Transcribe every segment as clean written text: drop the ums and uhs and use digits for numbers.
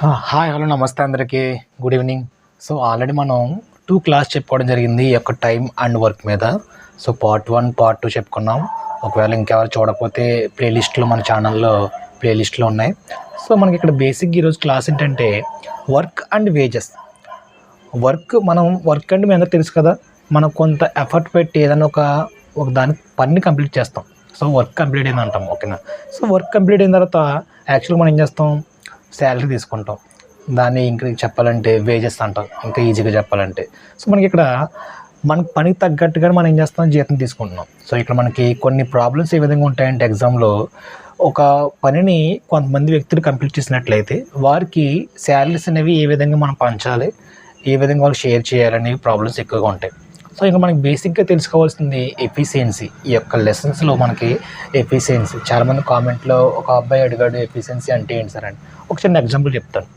Hi hello నమస్తే అందరికీ good evening. So already మనం 2 క్లాస్ చెప్పుకోవడం జరిగింది ఈ యొక్క టైం అండ్ వర్క్ మీద. సో పార్ట్ 1 పార్ట్ 2 చెప్పుకున్నాం. ఒకవేళ ఇంకెవరు చూడకపోతే ప్లేలిస్ట్లో మన ఛానల్లో ప్లేలిస్ట్లో ఉన్నాయి. సో మనకి ఇక్కడ బేసిక్ ఈరోజు క్లాస్ ఏంటంటే వర్క్ అండ్ వేజెస్. వర్క్ అంటే మీ అందరూ తెలుసు కదా, మనం కొంత ఎఫర్ట్ పెట్టి ఏదైనా ఒక దాని పని కంప్లీట్ చేస్తాం. సో వర్క్ కంప్లీట్ అయింది అంటాం, ఓకేనా. సో వర్క్ కంప్లీట్ అయిన తర్వాత యాక్చువల్గా మనం ఏం చేస్తాం, శాలరీ తీసుకుంటాం. దాన్ని ఇంకా చెప్పాలంటే వేజెస్ అంటాం, ఇంకా ఈజీగా చెప్పాలంటే. సో మనకి ఇక్కడ మనకు పనికి తగ్గట్టుగా మనం ఏం చేస్తాం, జీతం తీసుకుంటున్నాం. సో ఇక్కడ మనకి కొన్ని ప్రాబ్లమ్స్ ఏ విధంగా ఉంటాయంటే, ఎగ్జామ్లో ఒక పనిని కొంతమంది వ్యక్తులు కంప్లీట్ చేసినట్లయితే వారికి శాలరీస్ అనేవి ఏ విధంగా మనం పంచాలి, ఏ విధంగా వాళ్ళు షేర్ చేయాలనేవి ప్రాబ్లమ్స్ ఎక్కువగా ఉంటాయి. సో ఇంకా మనకి బేసిక్గా తెలుసుకోవాల్సింది ఎఫిషియన్సీ. ఈ యొక్క లెసన్స్లో మనకి ఎఫిషియన్సీ, చాలామంది కామెంట్లో ఒక అబ్బాయి అడిగాడు ఎఫిషియన్సీ అంటే ఏంటి సార్ అని. ఒక చిన్న ఎగ్జాంపుల్ చెప్తాను.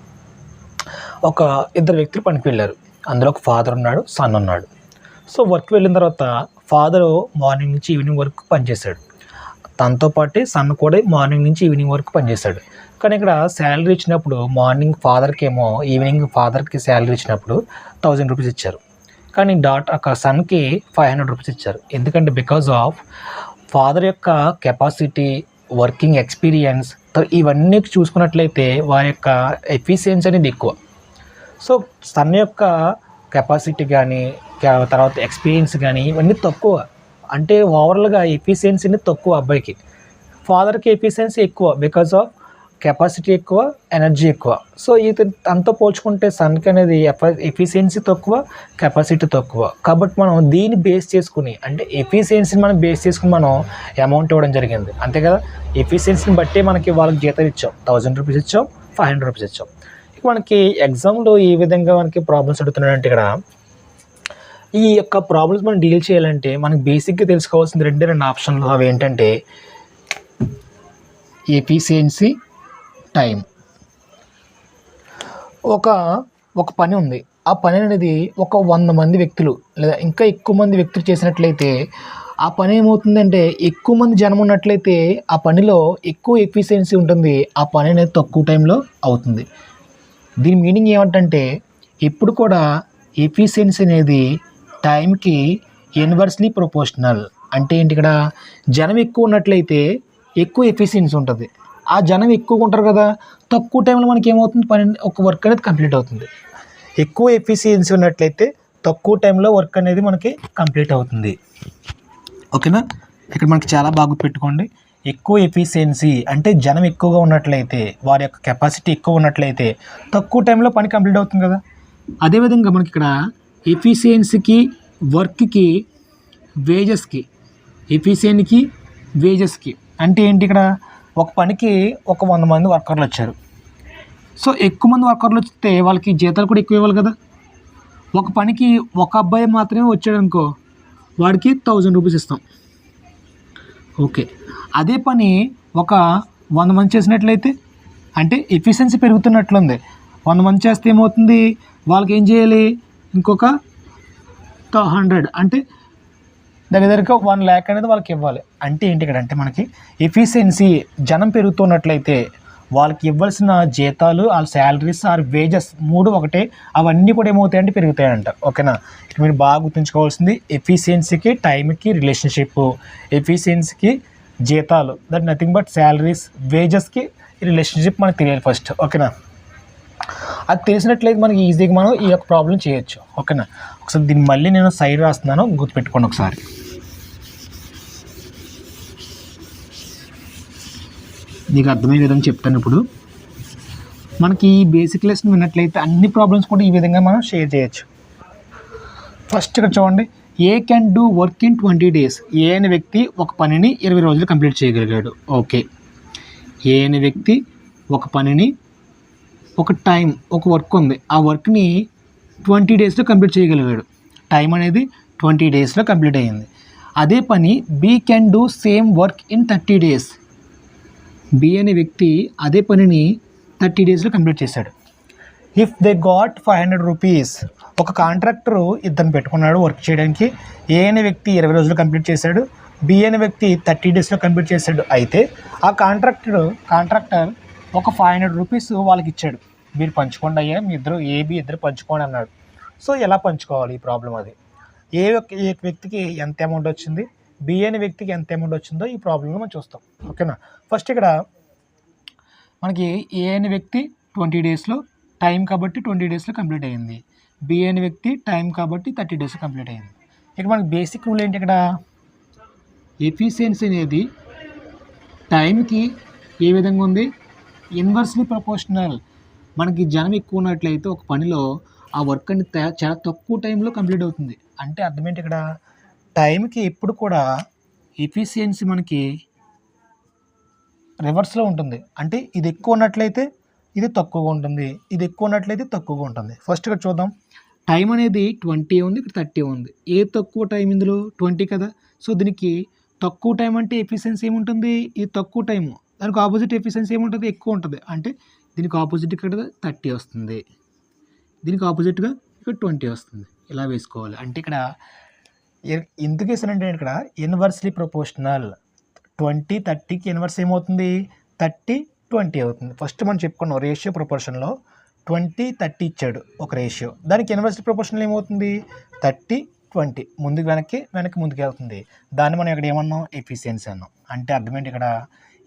ఒక ఇద్దరు వ్యక్తులు పనికి వెళ్ళారు. అందులో ఒక ఫాదర్ ఉన్నాడు, సన్ ఉన్నాడు. సో వర్క్ వెళ్ళిన తర్వాత ఫాదరు మార్నింగ్ నుంచి ఈవినింగ్ వరకు పనిచేశాడు. తనతో పాటే సన్ కూడా మార్నింగ్ నుంచి ఈవినింగ్ వరకు పనిచేశాడు. కానీ ఇక్కడ శాలరీ ఇచ్చినప్పుడు మార్నింగ్ ఫాదర్కి ఏమో, ఈవినింగ్ ఫాదర్కి శాలరీ ఇచ్చినప్పుడు 1000 రూపీస్ ఇచ్చారు. కానీ సన్కి 500 రూపీస్ ఇచ్చారు. ఎందుకంటే బికాజ్ ఆఫ్ ఫాదర్ యొక్క కెపాసిటీ, వర్కింగ్ ఎక్స్పీరియన్స్, ఇవన్నీ చూసుకున్నట్లయితే వారి యొక్క ఎఫిషియన్సీ అనేది ఎక్కువ. సో సన్ యొక్క కెపాసిటీ కానీ తర్వాత ఎక్స్పీరియన్స్ కానీ ఇవన్నీ తక్కువ. అంటే ఓవరాల్గా ఎఫిషియన్సీ అనేది తక్కువ అబ్బాయికి. ఫాదర్కి ఎఫిషియన్సీ ఎక్కువ బికాజ్ ఆఫ్ కెపాసిటీ ఎక్కువ, ఎనర్జీ ఎక్కువ. సో అంతా పోల్చుకుంటే సన్కి అనేది ఎఫిషియన్సీ తక్కువ, కెపాసిటీ తక్కువ. కాబట్టి మనం దీన్ని బేస్ చేసుకుని, అంటే ఎఫిషియన్సీని మనం బేస్ చేసుకుని మనం అమౌంట్ ఇవ్వడం జరిగింది, అంతే కదా. ఎఫిషియన్సీని బట్టి మనకి వాళ్ళకి జీతం ఇచ్చాం, 1000 రూపీస్ ఇచ్చాం, 500 రూపీస్ ఇచ్చాం. ఇక మనకి ఎగ్జామ్లో ఈ విధంగా మనకి ప్రాబ్లమ్స్ అడుగుతున్నాడంటే, ఇక్కడ ఈ యొక్క ప్రాబ్లమ్స్ మనం డీల్ చేయాలంటే మనకి బేసిక్గా తెలుసుకోవాల్సింది రెండు ఆప్షన్లు. అవి ఏంటంటే ఎఫిషియన్సీ, టైం. ఒక పని ఉంది. ఆ పని అనేది ఒక 100 మంది వ్యక్తులు లేదా ఇంకా ఎక్కువ మంది వ్యక్తులు చేసినట్లయితే ఆ పని ఏమవుతుందంటే, ఎక్కువ మంది జనం ఉన్నట్లయితే ఆ పనిలో ఎక్కువ ఎఫిషియన్సీ ఉంటుంది, ఆ పని అనేది తక్కువ టైంలో అవుతుంది. దీని మీనింగ్ ఏమంటే, ఎప్పుడు కూడా ఎఫిషియన్సీ అనేది టైంకి ఇన్వర్స్లీ ప్రపోర్షనల్. అంటే ఏంటి, ఇక్కడ జనం ఎక్కువ ఉన్నట్లయితే ఎక్కువ ఎఫిషియన్సీ ఉంటుంది. ఆ జనం ఎక్కువగా ఉంటారు కదా, తక్కువ టైంలో మనకి ఏమవుతుంది, పని ఒక వర్క్ అనేది కంప్లీట్ అవుతుంది. ఎక్కువ ఎఫిషియన్సీ ఉన్నట్లయితే తక్కువ టైంలో వర్క్ అనేది మనకి కంప్లీట్ అవుతుంది, ఓకేనా. ఇక్కడ మనకి చాలా బాగా పెట్టుకోండి. ఎక్కువ ఎఫిషియన్సీ అంటే జనం ఎక్కువగా ఉన్నట్లయితే, వారి యొక్క కెపాసిటీ ఎక్కువ ఉన్నట్లయితే తక్కువ టైంలో పని కంప్లీట్ అవుతుంది కదా. అదేవిధంగా మనకి ఇక్కడ ఎఫిషియన్సీకి, వర్క్కి, వేజెస్కి, ఎఫిషియన్సీకి, వేజెస్కి అంటే ఏంటి, ఇక్కడ ఒక పనికి ఒక 100 మంది వర్కర్లు వచ్చారు. సో ఎక్కువ మంది వర్కర్లు వస్తే వాళ్ళకి జీతాలు కూడా ఎక్కువ ఇవ్వాలి కదా. ఒక పనికి ఒక అబ్బాయి మాత్రమే వచ్చాడు అనుకో, వాడికి 1000 రూపీస్ ఇస్తాం, ఓకే. అదే పని ఒక 100 మంది చేసినట్లయితే, అంటే ఎఫిషియన్సీ పెరుగుతున్నట్లుంది. 100 మంది చేస్తే ఏమవుతుంది, వాళ్ళకి ఏం చేయాలి, ఇంకొక 100 అంటే దగ్గర 1 lakh అనేది వాళ్ళకి ఇవ్వాలి. అంటే ఏంటి ఇక్కడ అంటే, మనకి ఎఫిషియన్సీ జనం పెరుగుతున్నట్లయితే వాళ్ళకి ఇవ్వాల్సిన జీతాలు, వాళ్ళ శాలరీస్ ఆర్ వేజెస్ 3 ఒకటే, అవన్నీ కూడా ఏమవుతాయంటే పెరుగుతాయంట, ఓకేనా. ఇక్కడ మీరు బాగా గుర్తుంచుకోవాల్సింది ఎఫిషియన్సీకి, టైంకి రిలేషన్షిప్, ఎఫిషియన్సీకి జీతాలు, దట్ నథింగ్ బట్ శాలరీస్, వేజెస్కి రిలేషన్షిప్ మనకు తెలియాలి ఫస్ట్, ఓకేనా. అది తెలిసినట్లయితే మనకి ఈజీగా మనం ఈ యొక్క ప్రాబ్లం చేయొచ్చు, ఓకేనా. ఒకసారి దీన్ని మళ్ళీ నేను సైడ్ రాస్తున్నాను, గుర్తుపెట్టుకోండి ఒకసారి. నీకు అర్థమయ్యే విధంగా చెప్తాను. ఇప్పుడు మనకి ఈ బేసిక్ లెసన్ విన్నట్లయితే అన్ని ప్రాబ్లమ్స్ కూడా ఈ విధంగా మనం షేర్ చేయొచ్చు. ఫస్ట్ ఇక్కడ చూడండి, A can do work in 20 days. ఏ అనే వ్యక్తి ఒక పనిని 20 రోజులు కంప్లీట్ చేయగలిగాడు, ఓకే. ఏ అనే వ్యక్తి ఒక పనిని, ఒక టైం, ఒక వర్క్ ఉంది, ఆ వర్క్ని 20 daysలో కంప్లీట్ చేయగలిగాడు. టైం అనేది 20 daysలో కంప్లీట్ అయ్యింది. అదే పని B can do same work in 30 days. B అనే వ్యక్తి అదే పనిని 30 daysలో కంప్లీట్ చేశాడు. If they got 500 rupees. ఒక కాంట్రాక్టరు ఇద్దరిని పెట్టుకున్నాడు వర్క్ చేయడానికి. ఏ అనే వ్యక్తి 20 రోజులు కంప్లీట్ చేశాడు, బి అనే వ్యక్తి 30 daysలో కంప్లీట్ చేశాడు. అయితే ఆ కాంట్రాక్టర్ ఒక 500 రూపీస్ వాళ్ళకి ఇచ్చాడు. మీరు పంచుకోండి అయ్యా, మీ ఇద్దరు ఏబి ఇద్దరు పంచుకోండి అన్నాడు. సో ఎలా పంచుకోవాలి ఈ ప్రాబ్లం అది. ఏ వ్యక్తికి ఎంత అమౌంట్ వచ్చింది, బి అనే వ్యక్తికి ఎంత అమౌంట్ వచ్చిందో ఈ ప్రాబ్లంలో మనం చూస్తాం. ఓకేనా. ఫస్ట్ ఇక్కడ మనకి ఏ అనే వ్యక్తి 20 డేస్లో టైం కాబట్టి 20 డేస్లో కంప్లీట్ అయ్యింది. బి అనే వ్యక్తి టైం కాబట్టి 30 డేస్లో కంప్లీట్ అయ్యింది. ఇక్కడ మనకి బేసిక్ రూల్ ఏంటి, ఇక్కడ ఎఫిషియన్సీ అనేది టైంకి ఏ విధంగా ఉంది, ఇన్వర్స్లీ ప్రపోర్షనల్. మనకి జనం ఎక్కువ ఉన్నట్లయితే ఒక పనిలో ఆ వర్క్ అనేది చాలా తక్కువ టైంలో కంప్లీట్ అవుతుంది. అంటే అర్థం ఏంటి, ఇక్కడ టైంకి ఎప్పుడు కూడా ఎఫిషియన్సీ మనకి రివర్స్లో ఉంటుంది. అంటే ఇది ఎక్కువ ఉన్నట్లయితే ఇది తక్కువగా ఉంటుంది, ఇది ఎక్కువ ఉన్నట్లయితే తక్కువగా ఉంటుంది. ఫస్ట్ ఇక్కడ చూద్దాం. టైం అనేది 20 ఉంది, ఇక్కడ 30 ఉంది. ఏ తక్కువ టైం ఇందులో 20 కదా. సో దీనికి తక్కువ టైం అంటే ఎఫిషియన్సీ ఏముంటుంది, ఇది తక్కువ టైము. దానికి ఆపోజిట్ ఎఫిషియన్సీ ఏముంటుంది, ఎక్కువ ఉంటుంది. అంటే దీనికి ఆపోజిట్ ఇక్కడ 30 వస్తుంది, దీనికి ఆపోజిట్గా ఇక్కడ 20 వస్తుంది. ఇలా వేసుకోవాలి. అంటే ఇక్కడ ఎందుకు వేసానంటే ఇక్కడ ఇన్వర్స్లీ ప్రపోర్షనల్. 20 30కి ఇన్వర్స్ ఏమవుతుంది, 30 20 అవుతుంది. ఫస్ట్ మనం చెప్పుకున్నాం రేషియో ప్రపోర్షన్లో 20 30 ఇచ్చాడు ఒక రేషియో. దానికి ఇన్వర్స్లీ ప్రపోర్షనల్ ఏమవుతుంది, 30 20, ముందుకు వెనక్కి ముందుకు వెళ్తుంది. దాన్ని మనం ఇక్కడ ఏమన్నాం, ఎఫిషియన్సీ అన్నాం. అంటే అర్థం ఏంటి, ఇక్కడ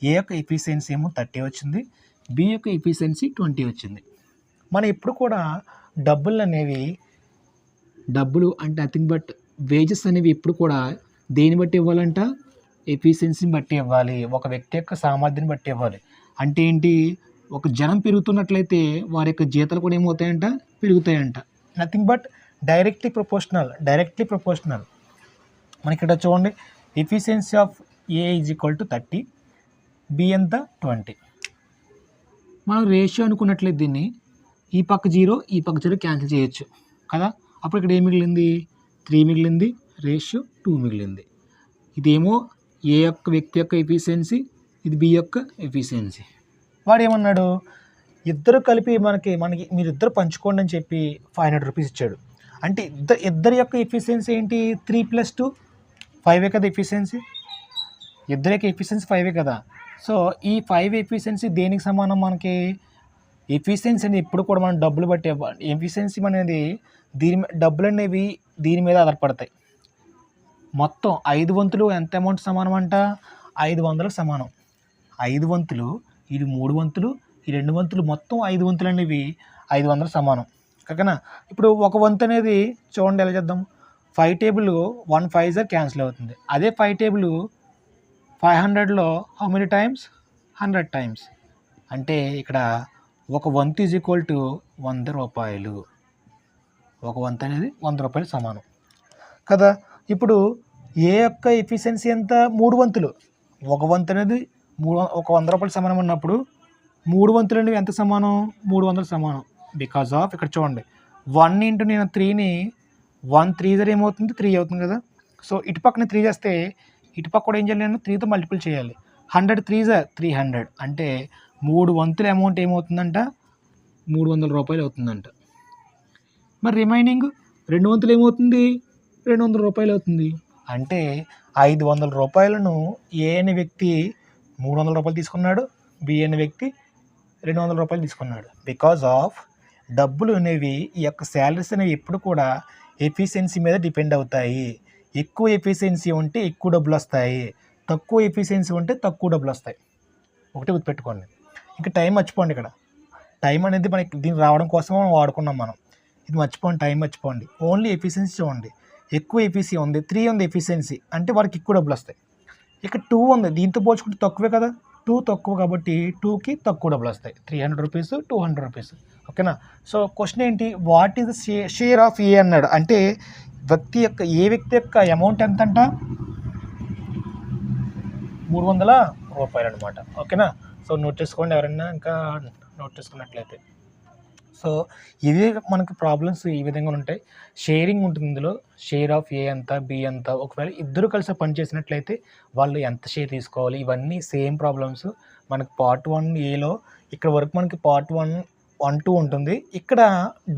ఏ యొక్క ఎఫిషియన్సీ ఏమో 30 వచ్చింది, బి యొక్క ఎఫిషియన్సీ 20 వచ్చింది. మనం ఎప్పుడు కూడా డబ్బులు అంటే నథింగ్ బట్ వేజెస్ అనేవి ఎప్పుడు కూడా దేని బట్టి ఇవ్వాలంట, ఎఫిషియన్సీని బట్టి ఇవ్వాలి, ఒక వ్యక్తి యొక్క సామర్థ్యాన్ని బట్టి ఇవ్వాలి. అంటే ఏంటి, ఒక జనం పెరుగుతున్నట్లయితే వారి యొక్క జీతాలు కూడా ఏమవుతాయంట, పెరుగుతాయంట. Nothing but directly proportional. మనకి ఇక్కడ చూడండి, efficiency of A is equal to 30, B ఎంత 20. మనం రేషియో అనుకున్నట్లయితే దీన్ని ఈ పక్క 0 ఈ పక్క 0 క్యాన్సిల్ చేయొచ్చు కదా. అప్పుడు ఇక్కడ ఏం మిగిలింది, 3 మిగిలింది, రేషియో 2 మిగిలింది. ఇదేమో ఏ యొక్క వ్యక్తి యొక్క ఎఫిషియన్సీ, ఇది బి యొక్క ఎఫిషియన్సీ. వాడు ఏమన్నాడు, ఇద్దరు కలిపి మనకి మీరిద్దరు పంచుకోండి అని చెప్పి 500 రూపీస్ ఇచ్చాడు. అంటే ఇద్దరి యొక్క ఎఫిషియన్సీ ఏంటి, 3 + 2 5 కదా ఎఫిషియన్సీ. ఇద్దరి యొక్క ఎఫిషియన్సీ 5 కదా. సో ఈ 5 ఎఫిషియన్సీ దేనికి సమానం, మనకి ఎఫిషియన్సీ అనేది ఎప్పుడు కూడా మనం డబ్బులు బట్టి ఇవ్వాలి. ఎఫిషియన్సీ అనేది డబ్బులు అనేవి దీని మీద ఆధారపడతాయి. మొత్తం 5 వంతులు ఎంత అమౌంట్ సమానం అంట, 500 సమానం. 5 వంతులు, ఇది 3 వంతులు, ఈ 2 వంతులు, మొత్తం 5 వంతులు అనేవి 500 సమానం. ఓకేనా. ఇప్పుడు ఒక వంతు అనేది చూడండి ఎలా చేద్దాం, 5 టేబుల్ 1 5 క్యాన్సిల్ అవుతుంది. అదే 5 టేబుల్ 500లో హౌ మెనీ టైమ్స్, 100 టైమ్స్. అంటే ఇక్కడ ఒక వంతు ఈజ్ ఈక్వల్ టు 100 రూపాయలు. ఒక వంతు అనేది 100 రూపాయలు సమానం కదా. ఇప్పుడు ఏ యొక్క ఎఫిషియన్సీ ఎంత, 3 వంతులు. ఒక వంతు అనేది 100 రూపాయలు సమానం అన్నప్పుడు 3 వంతులు అనేవి ఎంత సమానం, 300 సమానం. బికాజ్ ఆఫ్ ఇక్కడ చూడండి 1 ఇంటూ నేను 3ని 1 3 ఏమవుతుంది, 3 అవుతుంది కదా. సో ఇటు పక్కన 3 చేస్తే ఇటు పక్క కూడా ఏం చేయాలి, నేను 3తో మల్టిపుల్ చేయాలి. 100 3 300. అంటే 3 వంతుల అమౌంట్ ఏమవుతుందంట, 300 రూపాయలు అవుతుందంట. మరి రిమైనింగ్ 2 వంతులు ఏమవుతుంది, 200 రూపాయలు అవుతుంది. అంటే 500 రూపాయలను ఏ అనే వ్యక్తి 300 రూపాయలు తీసుకున్నాడు, బి అనే వ్యక్తి 200 రూపాయలు తీసుకున్నాడు. బికాజ్ ఆఫ్ డబ్బులు అనేవి, ఈ యొక్క శాలరీస్ అనేవి ఎప్పుడు కూడా ఎఫిషియన్సీ మీద డిపెండ్ అవుతాయి. ఎక్కువ ఎఫిషియన్సీ ఉంటే ఎక్కువ డబ్బులు వస్తాయి, తక్కువ ఎఫిషియన్సీ ఉంటే తక్కువ డబ్బులు వస్తాయి. ఒకటి గుర్తుపెట్టుకోండి. ఇంకా టైం మర్చిపోండి. ఇక్కడ టైం అనేది మనకి దీన్ని రావడం కోసం మనం వాడుకున్నాం మనం. ఇది మర్చిపోండి, టైం మర్చిపోండి. ఓన్లీ ఎఫిషియన్సీ చూడండి. ఎక్కువ ఎఫిషియన్సీ ఉంది, 3 ఉంది ఎఫిషియన్సీ, అంటే వారికి ఎక్కువ డబ్బులు వస్తాయి. ఇక్కడ 2 ఉంది, దీంతో పోల్చుకుంటే తక్కువే కదా. 2 తక్కువ కాబట్టి 2కి తక్కువ డబ్బులు వస్తాయి. 300 రూపీస్ 200 రూపీస్. ఓకేనా. సో క్వశ్చన్ ఏంటి, what is the share of A అన్నాడు. అంటే ఏ వ్యక్తి యొక్క అమౌంట్ ఎంత అంట, 300 రూపాయలు అనమాట. ఓకేనా. సో నోట్ చేసుకోండి ఎవరైనా ఇంకా నోట్ చేసుకున్నట్లయితే. సో ఇది మనకి ప్రాబ్లమ్స్ ఈ విధంగా ఉంటాయి. షేరింగ్ ఉంటుంది ఇందులో. షేర్ ఆఫ్ ఏ ఎంత, బి ఎంత. ఒకవేళ ఇద్దరు కలిసి పని చేసినట్లయితే వాళ్ళు ఎంత షేర్ తీసుకోవాలి, ఇవన్నీ సేమ్ ప్రాబ్లమ్స్ మనకి పార్ట్ 1Aలో. ఇక్కడ వరకు మనకి పార్ట్ 1 2 ఉంటుంది. ఇక్కడ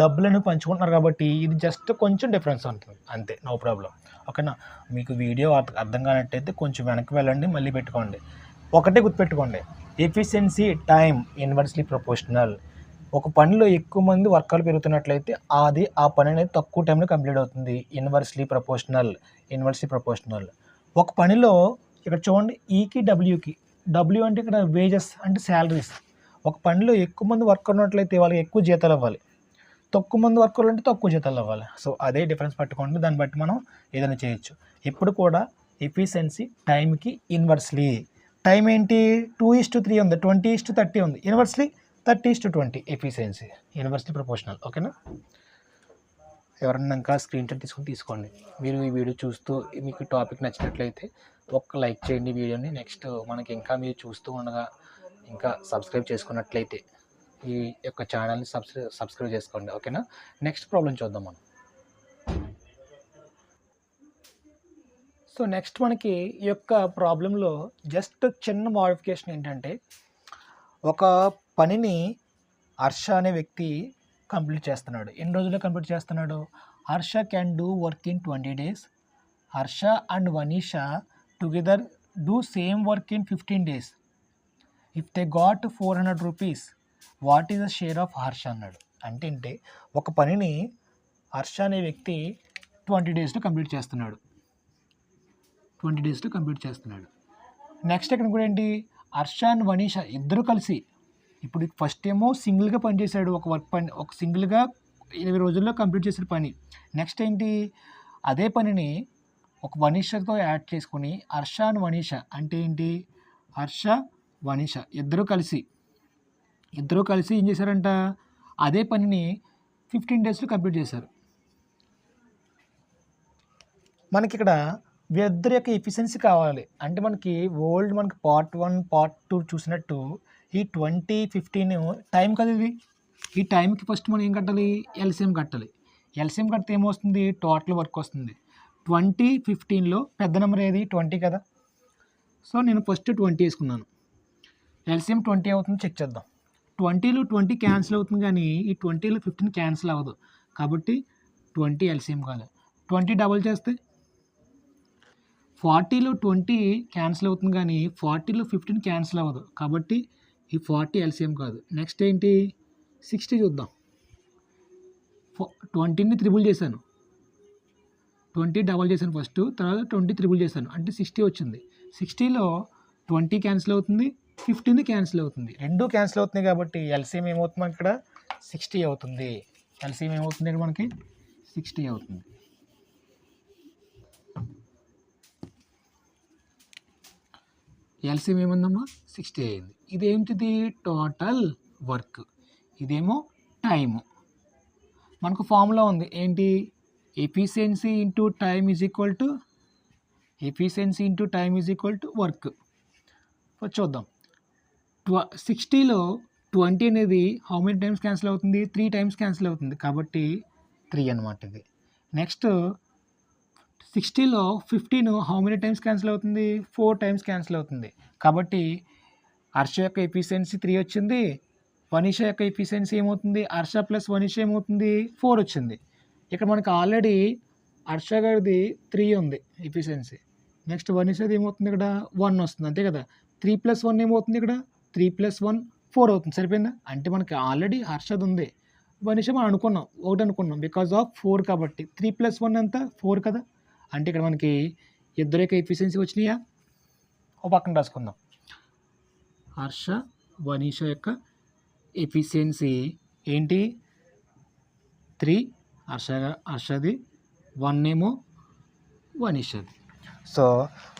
డబ్బులను పంచుకుంటున్నారు కాబట్టి ఇది జస్ట్ కొంచెం డిఫరెన్స్ ఉంటుంది అంతే, నో ప్రాబ్లం. ఓకేనా. మీకు వీడియో అర్థం కానట్టయితే కొంచెం వెనక్కి వెళ్ళండి, మళ్ళీ పెట్టుకోండి. ఒకటే గుర్తుపెట్టుకోండి, ఎఫిషియన్సీ టైం ఇన్వర్స్లీ ప్రపోర్షనల్. ఒక పనిలో ఎక్కువ మంది వర్కర్లు పెరుగుతున్నట్లయితే అది ఆ పని అనేది తక్కువ టైంలో కంప్లీట్ అవుతుంది. Inversely proportional. ఒక పనిలో ఇక్కడ చూడండి ఈకి, డబ్ల్యూకి. డబ్ల్యూ అంటే ఇక్కడ వేజెస్ అంటే శాలరీస్. ఒక పనిలో ఎక్కువ మంది వర్కర్ ఉన్నట్లయితే వాళ్ళకి ఎక్కువ జీతాలు ఇవ్వాలి. తక్కువ మంది వర్కర్లు అంటే తక్కువ జీతాలు ఇవ్వాలి. సో అదే డిఫరెన్స్ పట్టుకోండి. దాన్ని బట్టి మనం ఏదైనా చేయొచ్చు. ఇప్పుడు కూడా ఎఫిషియన్సీ టైంకి ఇన్వర్స్లీ. టైం ఏంటి 2:3 ఉంది, 20:30 ఉంది. Inversely 30:20 efficiency. Inversely proportional. ఓకేనా? ఎవరన్నా ఇంకా స్క్రీన్ షాట్ తీసుకోండి. మీరు ఈ వీడియో చూస్తూ మీకు టాపిక్ నచ్చినట్లయితే ఒక్క లైక్ చేయండి వీడియోని. నెక్స్ట్ మనకి ఇంకా మీరు చూస్తూ ఉండగా ఇంకా సబ్స్క్రైబ్ చేసుకున్నట్లయితే ఈ యొక్క ఛానల్ని సబ్స్క్రైబ్ చేసుకోండి. ఓకేనా? నెక్స్ట్ ప్రాబ్లం చూద్దాం మనం. సో నెక్స్ట్ మనకి ఈ యొక్క ప్రాబ్లంలో జస్ట్ చిన్న మోడిఫికేషన్ ఏంటంటే, ఒక పనిని హర్ష అనే వ్యక్తి కంప్లీట్ చేస్తున్నాడు. ఎన్ని రోజుల్లో కంప్లీట్ చేస్తున్నాడు? Harsha can do work in 20 days. Harsha and Vanisha together do same work in 15 days. If they got 400 rupees, what is the share of Harsha అన్నాడు. అంటే ఒక పనిని హర్ష అనే వ్యక్తి 20 daysలో కంప్లీట్ చేస్తున్నాడు. 20 daysలో కంప్లీట్ చేస్తున్నాడు. నెక్స్ట్ ఇక్కడ కూడా ఏంటి, హర్ష అండ్ వనీషా ఇద్దరు కలిసి, ఇప్పుడు ఫస్ట్ ఏమో సింగిల్గా పనిచేశాడు, ఒక సింగిల్గా 20 రోజుల్లో కంప్లీట్ చేసిన పని. నెక్స్ట్ ఏంటి, అదే పనిని ఒక వనీషతో యాడ్ చేసుకుని హర్ష అండ్ వనీషా అంటే ఏంటి, హర్ష వనీషా ఇద్దరు కలిసి ఏం చేశారంట, అదే పనిని 15 daysలో కంప్లీట్ చేశారు. మనకి ఇక్కడ వీరిద్దరి యొక్క ఎఫిషియన్సీ కావాలి అంటే మనకి పార్ట్ 1 పార్ట్ 2 చూసినట్టు ఈ 20-15 టైం కదా ఇది. ఈ టైంకి ఫస్ట్ మనం ఏం కట్టాలి, ఎల్సిఎం కట్టాలి. ఎల్సిఎం కడితే ఏమొస్తుంది, టోటల్ వర్క్ వస్తుంది. 20-15లో పెద్ద నెంబర్ ఏది, 20 కదా. సో నేను ఫస్ట్ 20 వేసుకున్నాను. ఎల్సిఎం 20 అవుతుంది, చెక్ చేద్దాం. 20లో 20 క్యాన్సిల్ అవుతుంది కానీ ఈ 20లో 15 క్యాన్సిల్ అవ్వదు కాబట్టి 20 ఎల్సిఎం కాదు. 20 డబల్ చేస్తే 40లో 20 క్యాన్సిల్ అవుతుంది కానీ 40లో 15 క్యాన్సిల్ అవ్వదు కాబట్టి ఈ 40 ఎల్సిఎం కాదు. నెక్స్ట్ ఏంటి, 60 చూద్దాం. 20ని త్రిబుల్ చేశాను, 20 డబల్ చేశాను ఫస్ట్, తర్వాత 20 త్రిబుల్ చేశాను అంటే 60 వచ్చింది. 60లో 20 క్యాన్సిల్ అవుతుంది, 15 క్యాన్సిల్ అవుతుంది, రెండు క్యాన్సిల్ అవుతున్నాయి కాబట్టి ఎల్సిఎం ఏమవుతుంది మనకి ఇక్కడ 60 అవుతుంది. ఎల్సిఎం ఏమవుతుంది ఇక్కడ మనకి 60 అవుతుంది. ఎల్సిఎం ఏముందమ్మా 60 అయింది. ఇదేంటిది, టోటల్ వర్క్, ఇదేమో టైము. మనకు ఫార్ములా ఉంది ఏంటి, efficiency into time is equal to work. చూద్దాం. 60లో 20 అనేది హౌ మెనీ టైమ్స్ క్యాన్సిల్ అవుతుంది, 3 టైమ్స్ క్యాన్సిల్ అవుతుంది కాబట్టి 3 అనమాట ఇది. నెక్స్ట్ 60లో 15 హౌ మెనీ టైమ్స్ క్యాన్సిల్ అవుతుంది, 4 టైమ్స్ క్యాన్సిల్ అవుతుంది కాబట్టి హర్ష యొక్క ఎఫిషియన్సీ 3 వచ్చింది. వనీషా యొక్క ఎఫిషియన్సీ ఏమవుతుంది, హర్ష ప్లస్ వనీషా ఏమవుతుంది 4 వచ్చింది. ఇక్కడ మనకు ఆల్రెడీ హర్ష గారిది 3 ఉంది ఎఫిషియన్సీ. నెక్స్ట్ వనీషాది ఏమవుతుంది, ఇక్కడ 1 వస్తుంది అంతే కదా. 3+1 ఏమవుతుంది, ఇక్కడ 3+1 4 అవుతుంది. సరిపోయిందా, అంటే మనకి ఆల్రెడీ హర్షది ఉంది, వనీషా మనం ఒకటి అనుకున్నాం బికాజ్ ఆఫ్ 4 కాబట్టి 3+1 అంతా 4 కదా. అంటే ఇక్కడ మనకి ఇద్దరు యొక్క ఎఫిషియన్సీ వచ్చినాయా, ఒక పక్కన రాసుకుందాం. హర్ష వనీషా యొక్క ఎఫిషియన్సీ ఏంటి 3, హర్షది 1 ఏమో వనీషాది. సో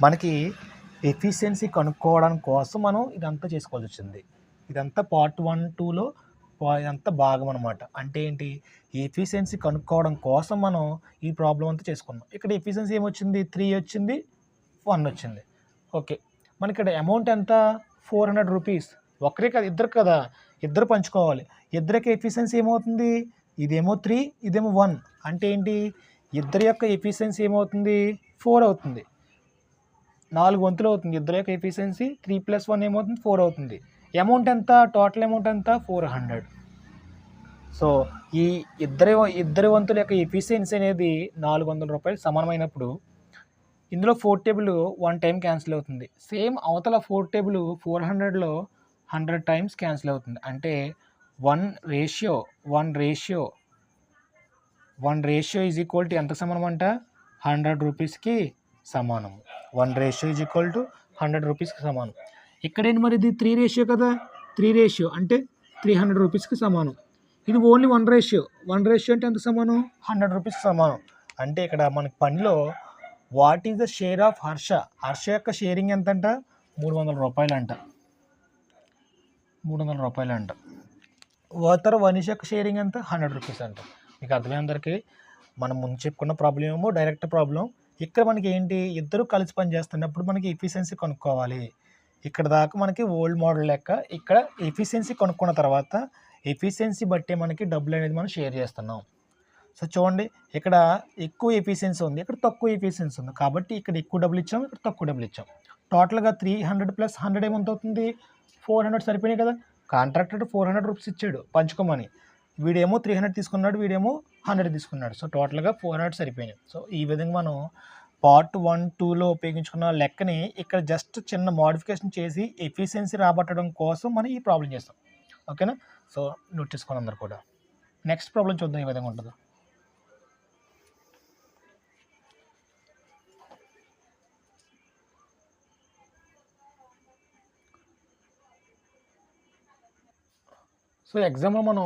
మనకి ఎఫిషియన్సీ కనుక్కోవడం కోసం మనం ఇదంతా చేసుకోవాల్సి వచ్చింది. ఇదంతా పార్ట్ 1-2లో ఇదంతా భాగం అనమాట. అంటే ఏంటి, ఈ ఎఫిషియన్సీ కనుక్కోవడం కోసం మనం ఈ ప్రాబ్లం అంతా చేసుకున్నాం. ఇక్కడ ఎఫిషియన్సీ ఏమొచ్చింది, 3 వచ్చింది, 1 వచ్చింది. ఓకే, మనకి ఇక్కడ అమౌంట్ ఎంత, 400 రూపీస్. ఒకరే కదా, ఇద్దరు కదా, ఇద్దరు పంచుకోవాలి. ఇద్దరికి ఎఫిషియన్సీ ఏమవుతుంది, ఇదేమో 3, ఇదేమో 1. అంటే ఏంటి, ఇద్దరి యొక్క ఎఫిషియన్సీ ఏమవుతుంది 4 అవుతుంది, 4 వంతులు అవుతుంది. ఇద్దరి యొక్క ఎఫిషియన్సీ 3+1 ఏమవుతుంది 4 అవుతుంది. అమౌంట్ ఎంత, టోటల్ అమౌంట్ ఎంత 400. సో ఈ ఇద్దరి వంతుల యొక్క ఎఫిషియన్సీ అనేది 400 రూపాయలు సమానమైనప్పుడు ఇందులో 4 టేబుల్ 1 టైం క్యాన్సిల్ అవుతుంది. సేమ్ అవతల 4 టేబుల్ 400లో 100 టైమ్స్ క్యాన్సిల్ అవుతుంది. అంటే one ratio is equal to ఎంత సమానం అంట 100 రూపీస్కి సమానం. 1 రేషియో ఈజ్ ఈక్వల్ టు 100 రూపీస్కి సమానం. ఇక్కడేంటి మరి ఇది 3 రేషియో కదా, 3 రేషియో అంటే 300 రూపీస్కి సమానం. ఇది ఓన్లీ 1 రేషియో అంటే ఎంత సమానం 100 రూపీస్కి సమానం. అంటే ఇక్కడ మనకి పనిలో what is the share of Harsha యొక్క షేరింగ్ ఎంత అంట 300 రూపాయలు అంట. వనీష్ యొక్క షేరింగ్ ఎంత 100 రూపీస్ అంట. మీకు అర్థమే అందరికీ. మనం ముందు చెప్పుకున్న ప్రాబ్లం ఏమో డైరెక్ట్ ప్రాబ్లం. ఇక్కడ మనకి ఏంటి, ఇద్దరు కలిసి పని చేస్తున్నప్పుడు మనకి ఎఫిషియన్సీ కనుక్కోవాలి. ఇక్కడ దాకా మనకి ఓల్డ్ మోడల్ లెక్క. ఇక్కడ ఎఫిషియన్సీ కనుక్కున్న తర్వాత ఎఫిషియన్సీ బట్టే మనకి డబ్బులు అనేది మనం షేర్ చేస్తున్నాం. సో చూడండి, ఇక్కడ ఎక్కువ ఎఫిషియన్సీ ఉంది, ఇక్కడ తక్కువ ఎఫిషియన్సీ ఉంది. కాబట్టి ఇక్కడ ఎక్కువ డబ్బులు ఇచ్చాం, ఇక్కడ తక్కువ డబ్బులు ఇచ్చాం. టోటల్గా 300 + 100 ఏమంత అవుతుంది 400 సరిపోయినాయి కదా. కాంట్రాక్టర్ 400 రూపీస్ ఇచ్చాడు పంచుకోమని, వీడేమో 300 తీసుకున్నాడు, వీడేమో 100 తీసుకున్నాడు. సో టోటల్గా 400 సరిపోయినాయి. సో ఈ విధంగా మనం పార్ట్ 1, 2లో ఉపయోగించుకున్న లెక్కని ఇక్కడ జస్ట్ చిన్న మోడిఫికేషన్ చేసి ఎఫిషియన్సీ రాబట్టడం కోసం మనం ఈ ప్రాబ్లం చేస్తాం. ఓకేనా. సో నోట్ చేసుకోండి అందరు కూడా. నెక్స్ట్ ప్రాబ్లం చూద్దాం ఈ విధంగా ఉంటుందో. సో ఎగ్జామ్లో మనం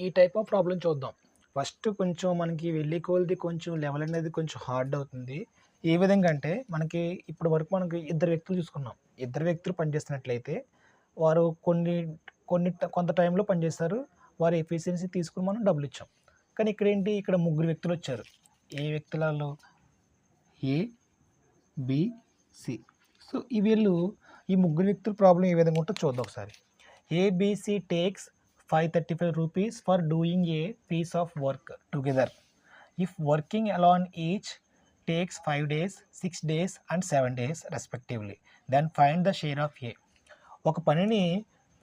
ఈ టైప్ ఆఫ్ ప్రాబ్లం చూద్దాం. ఫస్ట్ కొంచెం మనకి వెళ్ళి కోల్ది కొంచెం లెవెల్ అనేది కొంచెం హార్డ్ అవుతుంది. ఏ విధంగా అంటే మనకి ఇప్పటి వరకు మనకి ఇద్దరు వ్యక్తులు చూసుకున్నాం. ఇద్దరు వ్యక్తులు పనిచేస్తున్నట్లయితే వారు కొంత టైంలో పనిచేస్తారు. వారి ఎఫిషియన్సీ తీసుకుని మనం డబ్బులు ఇచ్చాం. కానీ ఇక్కడ ఏంటి, ఇక్కడ ముగ్గురు వ్యక్తులు వచ్చారు. ఏ వ్యక్తులలో ఏ, బి, సి. సో ఈ ముగ్గురు వ్యక్తుల ప్రాబ్లం ఏ విధంగా ఉంటుందో చూద్దాం ఒకసారి. ABC takes 535 rupees for doing a piece of work together. If working alone each takes 5 days, 6 days and 7 days respectively, then find the share of A. ఒక పనిని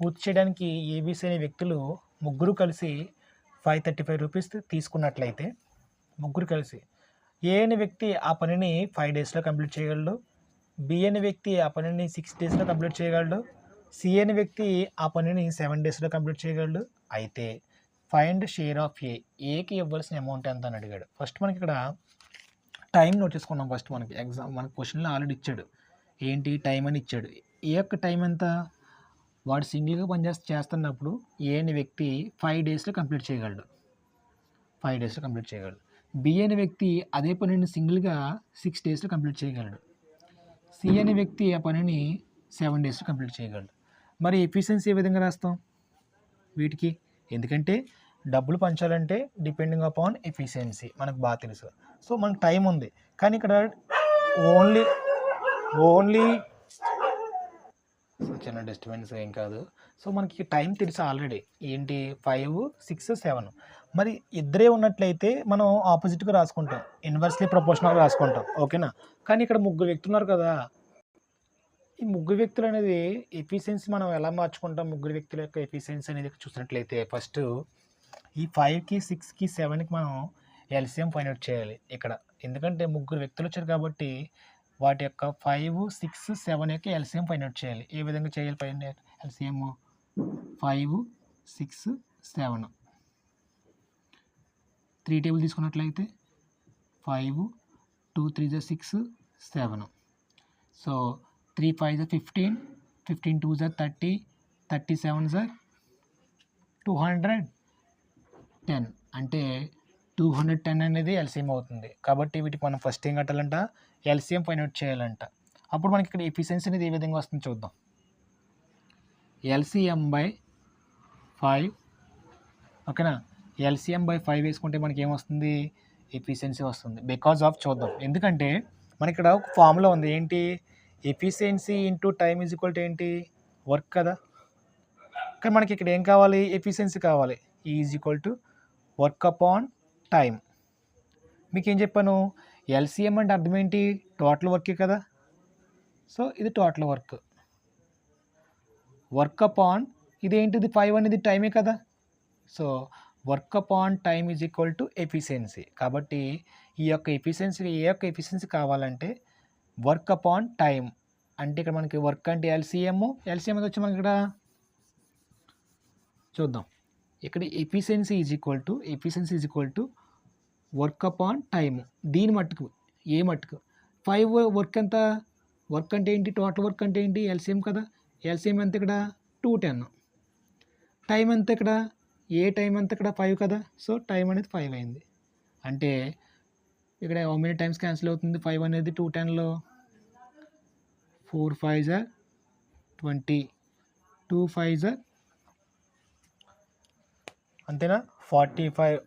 పూర్తి చేయడానికి ABC అనే వ్యక్తులు ముగ్గురు కలిసి 535 రూపీస్ తీసుకున్నట్లయితే, ముగ్గురు కలిసి ఏ అనే వ్యక్తి ఆ పనిని 5 డేస్లో కంప్లీట్ చేయగలడు, బి అనే వ్యక్తి ఆ పనిని 6 డేస్లో కంప్లీట్ చేయగలడు, సి అనే వ్యక్తి ఆ పనిని 7 డేస్లో కంప్లీట్ చేయగలడు. అయితే ఫైండ్ షేర్ ఆఫ్ ఏకి ఇవ్వాల్సిన అమౌంట్ ఎంత అని అడిగాడు. ఫస్ట్ మనకి ఇక్కడ టైం నోట్ చేసుకున్నాం. ఫస్ట్ మనకి మనకి క్వశ్చన్లో ఆల్రెడీ ఇచ్చాడు, ఏంటి టైం అని ఇచ్చాడు. ఏ యొక్క టైం ఎంత, వాడు సింగిల్గా చేస్తున్నప్పుడు ఏ అనే వ్యక్తి 5 డేస్లో కంప్లీట్ చేయగలడు, బి అనే వ్యక్తి అదే పనిని సింగిల్గా 6 డేస్లో కంప్లీట్ చేయగలడు, సి అనే వ్యక్తి ఆ పనిని 7 డేస్లో కంప్లీట్ చేయగలడు. మరి ఎఫిషియన్సీ ఏ విధంగా రాస్తాం వీటికి, ఎందుకంటే డబ్బులు పంచాలంటే డిపెండింగ్ అపాన్ ఎఫిషియన్సీ మనకు బాగా తెలుసు. సో మనకు టైం ఉంది, కానీ ఇక్కడ ఓన్లీ చిన్న డిస్టర్బెన్స్ ఏం కాదు. సో మనకి టైం తెలుసు ఆల్రెడీ, ఏంటి 5, 6, 7. మరి ఇద్దరే ఉన్నట్లయితే మనం ఆపోజిట్గా రాసుకుంటాం, ఇన్వర్స్లీ ప్రపోర్షనల్గా రాసుకుంటాం. ఓకేనా. కానీ ఇక్కడ ముగ్గురు వ్యక్తులు ఉన్నారు కదా, ఈ ముగ్గురు వ్యక్తులు అనేది ఎఫిషియన్సీ మనం ఎలా మార్చుకుంటాం, ముగ్గురు వ్యక్తుల యొక్క ఎఫిషియన్సీ అనేది చూసినట్లయితే ఫస్ట్ ఈ 5కి, 6కి, 7కి మనం ఎల్సిఎం ఫైండ్ అవుట్ చేయాలి ఇక్కడ. ఎందుకంటే ముగ్గురు వ్యక్తులు వచ్చారు కాబట్టి వాటి యొక్క 5, 6, 7 యొక్క ఎల్సిఎం ఫైండ్ అవుట్ చేయాలి. ఏ విధంగా చేయాలి ఫైండ్ ఎల్సిఎం, 5, 6, 7 3 టేబుల్ తీసుకున్నట్లయితే 5, 2, 3 = 6, 7. సో 3, 5 = 15, 15, 2 = 30, 37 = 210. అంటే 210 అనేది ఎల్సిఎం అవుతుంది. కాబట్టి వీటికి మనం ఫస్ట్ ఏం కట్టాలంట, ఎల్సిఎం ఫైండ్ అవుట్ చేయాలంట. అప్పుడు మనకి ఇక్కడ ఎఫిషియన్సీ అనేది ఏ విధంగా వస్తుంది చూద్దాం. LCM/5. ఓకేనా. LCM/5 వేసుకుంటే మనకి ఏమొస్తుంది, ఎఫిషియన్సీ వస్తుంది. బికాజ్ ఆఫ్ చూద్దాం, ఎందుకంటే మనకి ఇక్కడ ఒక ఫార్ములా ఉంది, ఏంటి, efficiency into time is equal to ఏంటి, వర్క్ కదా. కానీ మనకి ఇక్కడ ఏం కావాలి, ఎఫిషియన్సీ కావాలి. Is equal to work upon time. మీకు ఏం చెప్పాను, ఎల్సిఎం అంటే అర్థం ఏంటి, టోటల్ వర్కే కదా. సో ఇది టోటల్ వర్క్ అపాన్ ఇదేంటిది 5 అనేది టైమే కదా. So work upon time is equal to efficiency. కాబట్టి ఈ యొక్క ఎఫిషియన్సీ, ఏ యొక్క ఎఫిషియన్సీ కావాలంటే వర్క్ అపాన్ టైం. అంటే ఇక్కడ మనకి వర్క్ అంటే ఎల్సిఎం అది వచ్చి మనకి ఇక్కడ చూద్దాం. ఇక్కడ efficiency is equal to work upon time. దీని మట్టుకు ఏ మట్టుకు 5 వర్క్ ఎంత, వర్క్ అంటే ఏంటి, టోటల్ వర్క్ అంటే ఏంటి, ఎల్సిఎం కదా. ఎల్సిఎం ఎంత ఇక్కడ 210. టైం ఎంత ఇక్కడ, ఏ టైం ఎంత ఇక్కడ 5 కదా. సో టైం అనేది 5 అయింది. అంటే ఇక్కడ హౌ మెనీ టైమ్స్ క్యాన్సిల్ అవుతుంది 5 అనేది 210లో. 4 5 are 20, 2 5 are అంతేనా 45,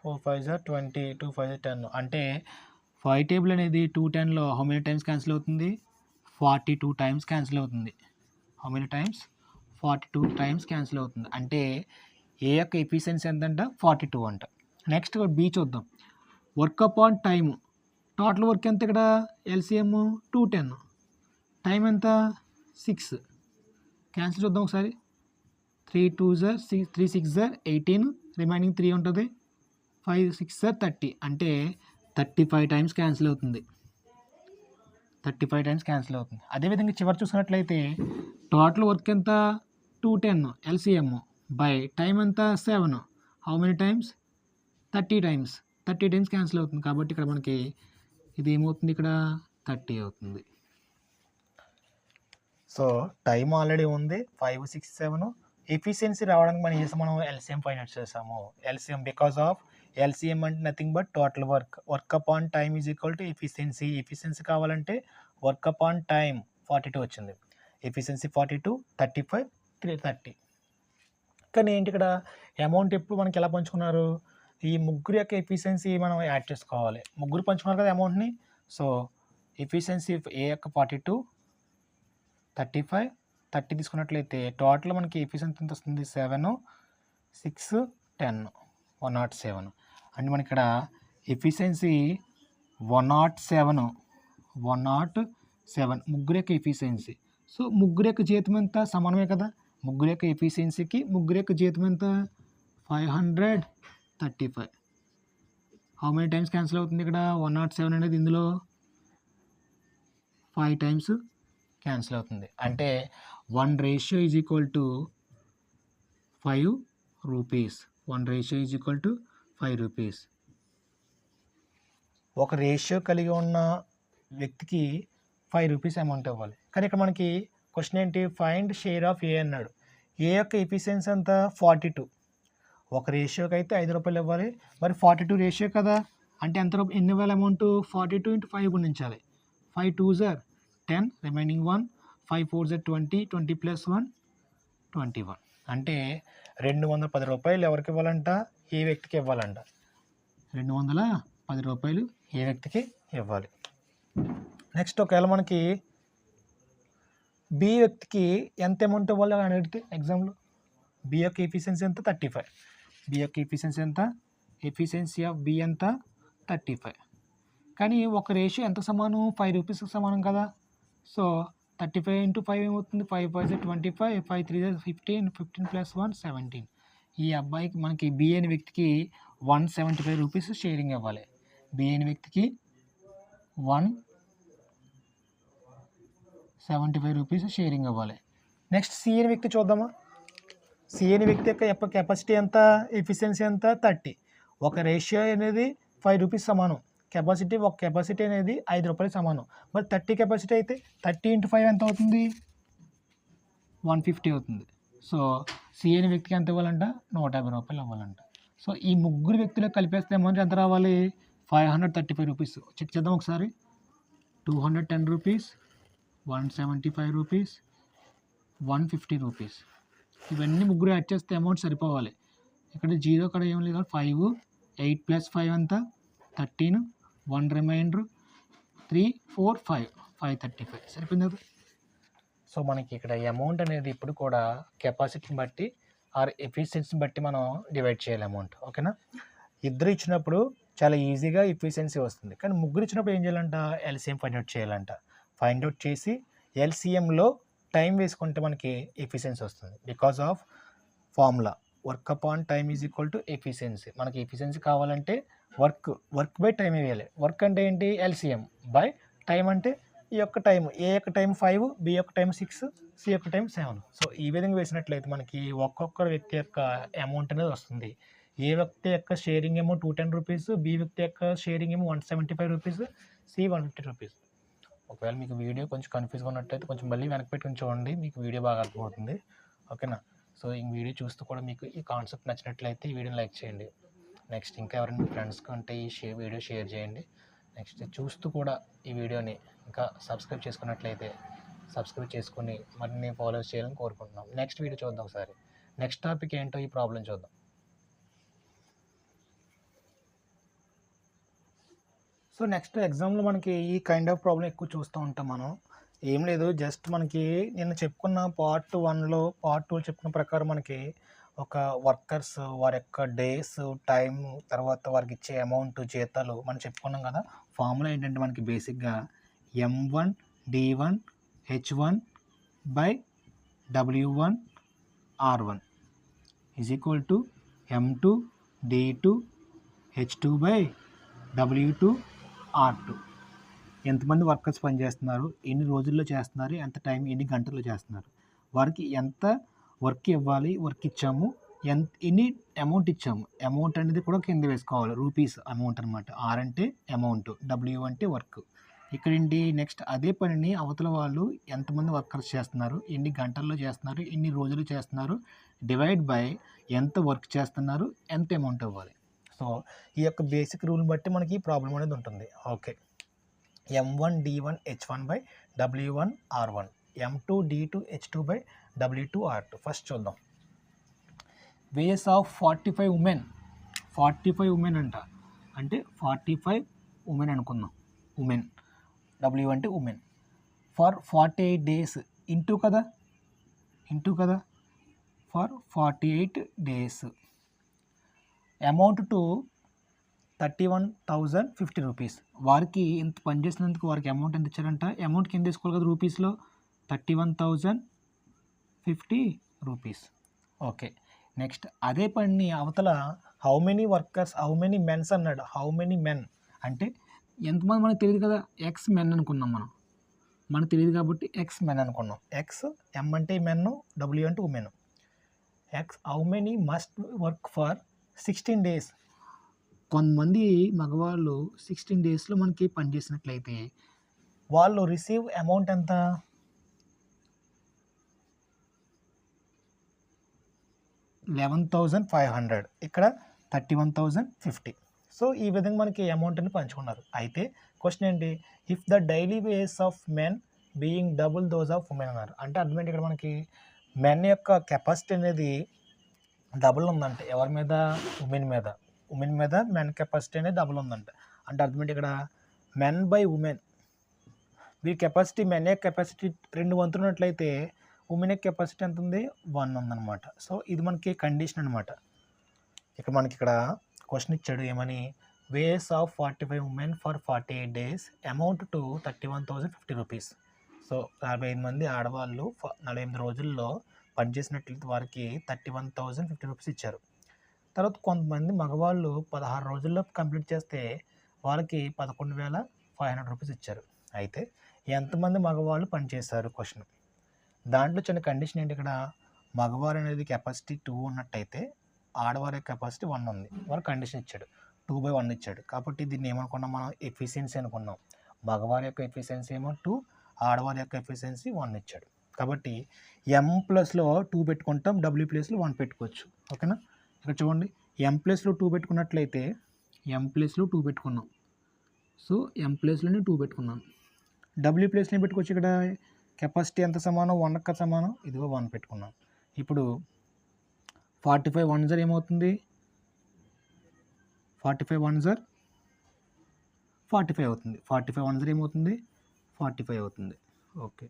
4 5 are 20, 2 5 are 10. అంటే 5 టేబుల్ అనేది 210లో హౌ మెనీ టైమ్స్ క్యాన్సిల్ అవుతుంది, 42 టైమ్స్ క్యాన్సిల్ అవుతుంది. How many times, 42 times cancel అవుతుంది. అంటే ఏ యొక్క ఎఫిషియన్సీ ఎంతంట 42 అంట. నెక్స్ట్ బి చూద్దాం. Work upon time, total work ఎంత ఇక్కడ, ఎల్సిఎం 210, టైం ఎంత 6. క్యాన్సిల్ చూద్దాం ఒకసారి. 3 2s are 6, 3 6s are 18, remaining 3 ఉంటుంది. 5 6 are 30. అంటే 35 టైమ్స్ క్యాన్సిల్ అవుతుంది. 35 టైమ్స్ క్యాన్సిల్ అవుతుంది. అదేవిధంగా చివరి చూసినట్లయితే టోటల్ వర్క్ ఎంత 210 ఎల్సిఎం బై టైం ఎంత 7, how many times 30 times. 30 times cancel అవుతుంది. కాబట్టి ఇక్కడ మనకి ఇది ఏమవుతుంది, ఇక్కడ 30 అవుతుంది. సో టైం ఆల్రెడీ ఉంది 5 6 7. ఎఫిషియన్సీ రావడానికి మనం మనం ఎల్సిఎం ఫైండ్ అవుట్ చేసాము. ఎల్సిఎం బికాస్ ఆఫ్ ఎల్సిఎం అంటే nothing but total work. Work upon time is equal to efficiency. Efficiency కావాలంటే వర్క్ అపాన్ టైమ్ 42 వచ్చింది. ఎఫిషియన్సీ 42, 35, 30. కానీ ఏంటి ఇక్కడ అమౌంట్ ఎప్పుడు మనకి ఎలా పంచుకున్నారు, ఈ ముగ్గురు యొక్క ఎఫిషియన్సీ మనం యాడ్ చేసుకోవాలి. ముగ్గురు పంచుకున్నారు కదా అమౌంట్ని. సో ఎఫిషియన్సీ ఏ యొక్క 42, 35, 30 తీసుకున్నట్లయితే టోటల్ మనకి ఎఫిషియన్సీ ఎంత వస్తుంది, 7 6 10, 107. అంటే మనకి ఇక్కడ ఎఫిషియన్సీ 107 ముగ్గురు యొక్క ఎఫిషియన్సీ. సో ముగ్గురు యొక్క జీతం ఎంత సమానమే కదా. ముగ్గురు యొక్క ఎఫిషియన్సీకి ముగ్గురు యొక్క జీతం ఎంత 535. హౌ మెనీ టైమ్స్ క్యాన్సిల్ అవుతుంది ఇక్కడ, 107 అనేది ఇందులో 5 టైమ్స్ క్యాన్సిల్ అవుతుంది. అంటే 1 ratio is equal to 5 rupees. 1 ratio is equal to 5 rupees. ఒక రేషియో కలిగి ఉన్న వ్యక్తికి 5 రూపీస్ అమౌంట్ ఇవ్వాలి. కానీ ఇక్కడ మనకి క్వశ్చన్ ఏంటి, ఫైండ్ షేర్ ఆఫ్ ఏ అన్నాడు. ఏ యొక్క ఎఫిషియన్సీ అంత 42. ఒక రేషియోకి అయితే 5 రూపాయలు ఇవ్వాలి. మరి 42 రేషియో కదా, అంటే ఎంత ఎన్ని ఇవ్వాలి అమౌంట్, 42 × 5 గుణించాలి. 5 2s are 10, remaining 1, 5 4s are 20, 20 + 1 21. అంటే 210 రూపాయలు ఎవరికి ఇవ్వాలంట, ఏ వ్యక్తికి ఇవ్వాలంట. 210 రూపాయలు ఏ వ్యక్తికి ఇవ్వాలి. నెక్స్ట్ ఒకవేళ మనకి బి వ్యక్తికి ఎంత అమౌంట్ ఇవ్వాలి అని అడిగితే ఎగ్జామ్లో, బి యొక్క ఎఫిషియన్సీ ఎంత 35. బి యొక్క ఎఫిషియన్సీ ఎంత, ఎఫిషియన్సీ ఆఫ్ బి ఎంత 35. కానీ ఒక రేషియో ఎంత సమానం, 5 రూపీస్కి సమానం కదా. సో 35 × 5 ఏమవుతుంది, 5 5 are 25, 5 3 are 15, 15 + 1 17. ఈ అబ్బాయికి మనకి బి అనే వ్యక్తికి 175 రూపీస్ షేరింగ్ ఇవ్వాలి. బి అనే వ్యక్తికి 175 రూపీస్ షేరింగ్ ఇవ్వాలి. నెక్స్ట్ సి అనే వ్యక్తి చూద్దామా. సి అనే వ్యక్తి యొక్క కెపాసిటీ ఎంత, ఎఫిషియన్సీ ఎంత 30. ఒక రేషియో అనేది 5 రూపీస్ సమానం. ఒక కెపాసిటీ అనేది 5 రూపాయలు సమానం. మరి 30 కెపాసిటీ అయితే 30 × 5 ఎంత అవుతుంది, 150 అవుతుంది. సో సి అనే వ్యక్తికి ఎంత ఇవ్వాలంట, 150 రూపాయలు ఇవ్వాలంట. సో ఈ ముగ్గురు వ్యక్తులకు కలిపేస్తే అమౌంట్ ఎంత రావాలి, 535 రూపీస్. చెక్ చేద్దాం ఒకసారి. 210 రూపీస్, 175 రూపీస్, 150 రూపీస్. ఇవన్నీ ముగ్గురు యాడ్ చేస్తే అమౌంట్ సరిపోవాలి. ఇక్కడ 0 ఇక్కడ ఏం లేదు, 5 8 + 5 ఎంత 13, 1 రిమైండర్ 3 4 5 535 సరిపోయింది కదా. సో మనకి ఇక్కడ అమౌంట్ అనేది ఇప్పుడు కూడా కెపాసిటీని బట్టి ఆర్ ఎఫిషియన్సీని బట్టి మనం డివైడ్ చేయాలి అమౌంట్. ఓకేనా. ఇద్దరు ఇచ్చినప్పుడు చాలా ఈజీగా ఎఫిషియన్సీ వస్తుంది. కానీ ముగ్గురు ఇచ్చినప్పుడు ఏం చేయాలంట, ఎల్సిఎం ఫైండ్ అవుట్ చేయాలంట. ఫైండ్ అవుట్ చేసి ఎల్సిఎంలో టైం వేసుకుంటే మనకి ఎఫిషియన్సీ వస్తుంది. Because of formula work upon time is equal to efficiency. మనకి ఎఫిషియన్సీ కావాలంటే వర్క్ బై టైం వేయాలి. వర్క్ అంటే ఏంటి, ఎల్సిఎం బై టైం అంటే ఈ యొక్క టైం ఏ యొక్క టైం 5, బి యొక్క టైం 6, సి యొక్క టైం 7. సో ఈ విధంగా వేసినట్లయితే మనకి ఒక్కొక్క వ్యక్తి యొక్క అమౌంట్ అనేది వస్తుంది. ఏ వ్యక్తి యొక్క షేరింగ్ ఏమో 210 రూపీస్, బి వ్యక్తి యొక్క షేరింగ్ ఏమో 175 రూపీస్, సి 150 రూపీస్. ఒకవేళ మీకు వీడియో కొంచెం కన్ఫ్యూజ్గా ఉన్నట్లయితే కొంచెం మళ్ళీ వెనక్కి పెట్టుకుని చూడండి, మీకు వీడియో బాగా అర్థమవుతుంది. ఓకేనా? సో ఈ వీడియో చూస్తూ కూడా మీకు ఈ కాన్సెప్ట్ నచ్చినట్లయితే ఈ వీడియోని లైక్ చేయండి. నెక్స్ట్ ఇంకా ఎవరైనా మీ ఫ్రెండ్స్కి ఉంటే ఈ వీడియో షేర్ చేయండి. నెక్స్ట్ చూస్తూ కూడా ఈ వీడియోని ఇంకా సబ్స్క్రైబ్ చేసుకున్నట్లయితే సబ్స్క్రైబ్ చేసుకుని మరిన్ని ఫాలో చేయాలని కోరుకుంటున్నాం. నెక్స్ట్ వీడియో చూద్దాం ఒకసారి. నెక్స్ట్ టాపిక్ ఏంటో ఈ ప్రాబ్లం చూద్దాం. సో నెక్స్ట్ ఎగ్జామ్లో మనకి ఈ కైండ్ ఆఫ్ ప్రాబ్లం ఎక్కువ చూస్తూ ఉంటాం మనం. ఏం లేదు, జస్ట్ మనకి నేను చెప్పుకున్న పార్ట్ 1లో పార్ట్ 2 చెప్పుకున్న ప్రకారం మనకి ఒక వర్కర్స్ వారి యొక్క డేస్, టైం, తర్వాత వారికి ఇచ్చే అమౌంట్, జీతాలు మనం చెప్పుకున్నాం కదా. ఫార్ములా ఏంటంటే మనకి బేసిక్గా M1 D1 H1 by W1 R1 is equal to M2 D2 H2 by W2 R2. ఎంతమంది వర్కర్స్ పనిచేస్తున్నారు, ఎన్ని రోజుల్లో చేస్తున్నారు, ఎంత టైం, ఎన్ని గంటల్లో చేస్తున్నారు, వారికి ఎంత వర్క్ ఇవ్వాలి, వర్క్ ఇచ్చాము, ఎన్ని అమౌంట్ ఇచ్చాము, అమౌంట్ అనేది కూడా కింద వేసుకోవాలి. రూపీస్ అమౌంట్ అనమాట. ఆర్ అంటే అమౌంట్, డబ్ల్యూ అంటే వర్క్. ఇక్కడ ఏంటి నెక్స్ట్ అదే పనిని అవతల వాళ్ళు ఎంతమంది వర్కర్స్ చేస్తున్నారు, ఎన్ని గంటల్లో చేస్తున్నారు, ఎన్ని రోజులు చేస్తున్నారు, డివైడ్ బై ఎంత వర్క్ చేస్తున్నారు, ఎంత అమౌంట్ ఇవ్వాలి. సో ఈ యొక్క బేసిక్ రూల్ బట్టి మనకి ఈ ప్రాబ్లం అనేది ఉంటుంది. Okay. M1 D1 H1 by W1 R1, M2 D2 H2 by W2 R2. First చూద్దాం. Ways of 45 women. 45 ఉమెన్ అంట, అంటే 45 ఉమెన్ అనుకుందాం. ఉమెన్, W అంటే ఉమెన్, ఫర్ 48 డేస్ ఇంటూ కదా for 48 days. Amount to 31,050 rupees. వారికి ఇంత పనిచేసినందుకు వారికి అమౌంట్ ఎంత ఇచ్చారంట, అమౌంట్ కింద తీసుకోవాలి కదా రూపీస్లో, 31,050 రూపీస్. ఓకే. నెక్స్ట్ అదే పని అవతల how many workers, how many mens అన్నాడు. హౌ మెనీ మెన్ అంటే ఎంతమంది మనకు తెలియదు కదా, ఎక్స్ మెన్ అనుకున్నాం మనం. మనకు తెలియదు కాబట్టి ఎక్స్ మెన్ అనుకున్నాం. ఎక్స్, ఎం అంటే మెన్, డబ్ల్యూ అంటే women. X how many must work for 16 days. కొంతమంది మగవాళ్ళు 16 డేస్లో మనకి పనిచేసినట్లయితే వాళ్ళు రిసీవ్ అమౌంట్ ఎంత, 11,500, ఇక్కడ 31,050. సో ఈ విధంగా మనకి అమౌంట్ని పంచుకున్నారు. అయితే క్వశ్చన్ ఏంటి, if the daily ways of men being double those of women అన్నారు. అంటే అర్థం ఏంటి, ఇక్కడ మనకి మెన్ యొక్క కెపాసిటీ అనేది డబుల్ ఉందంట. ఎవరి మీద, ఉమెన్ మీద. ఉమెన్ మీద మెన్ కెపాసిటీ అనేది డబుల్ ఉందంట. అంటే అర్థం ఏంటి, ఇక్కడ మెన్ బై ఉమెన్, వీరి కెపాసిటీ, మెన్ యొక్క కెపాసిటీ 2 వంతులు ఉన్నట్లయితే ఉమెన్ యొక్క కెపాసిటీ ఎంత ఉంది, 1 ఉందన్నమాట. సో ఇది మనకి కండిషన్ అనమాట. ఇక్కడ మనకి క్వశ్చన్ ఇచ్చాడు ఏమని, ways of 45 women for 48 days amount to 31,050 rupees. So 45 మంది ఆడవాళ్ళు 48 రోజుల్లో పనిచేసినట్లయితే వారికి 31,050 రూపీస్ ఇచ్చారు. తర్వాత కొంతమంది మగవాళ్ళు 16 రోజుల్లో కంప్లీట్ చేస్తే వాళ్ళకి 11,500 రూపీస్ ఇచ్చారు. అయితే ఎంతమంది మగవాళ్ళు పనిచేశారు క్వశ్చన్. దాంట్లో చిన్న కండిషన్ ఏంటి, ఇక్కడ మగవారు అనేది కెపాసిటీ 2 ఉన్నట్టయితే ఆడవారి కెపాసిటీ 1 ఉంది. వారు కండిషన్ ఇచ్చాడు, 2/1 ఇచ్చాడు. కాబట్టి దీన్ని ఏమనుకున్నాం మనం, ఎఫిషియన్సీ అనుకున్నాం. మగవారి యొక్క ఎఫిషియన్సీ ఏమో 2, ఆడవారి యొక్క ఎఫిషియన్సీ 1 ఇచ్చాడు. కాబట్టి M ప్లస్లో 2 పెట్టుకుంటాం, W ప్లస్లో 1 పెట్టుకోవచ్చు. ఓకేనా? ఇక్కడ చూడండి, M ప్లస్లో 2 పెట్టుకున్నట్లయితే M ప్లస్లో 2 పెట్టుకున్నాం. సో M ప్లస్లోనే 2 పెట్టుకున్నాను. W ప్లస్లో పెట్టుకోవచ్చు. ఇక్కడ కెపాసిటీ ఎంత సమానం, 1కి సమానం, ఇదిగో 1 పెట్టుకున్నాను. ఇప్పుడు 45 1 జర్ ఏమవుతుంది, 45 1 జర్ 45 అవుతుంది. 45 1 జర్ ఏమవుతుంది, 45 అవుతుంది. ఓకే.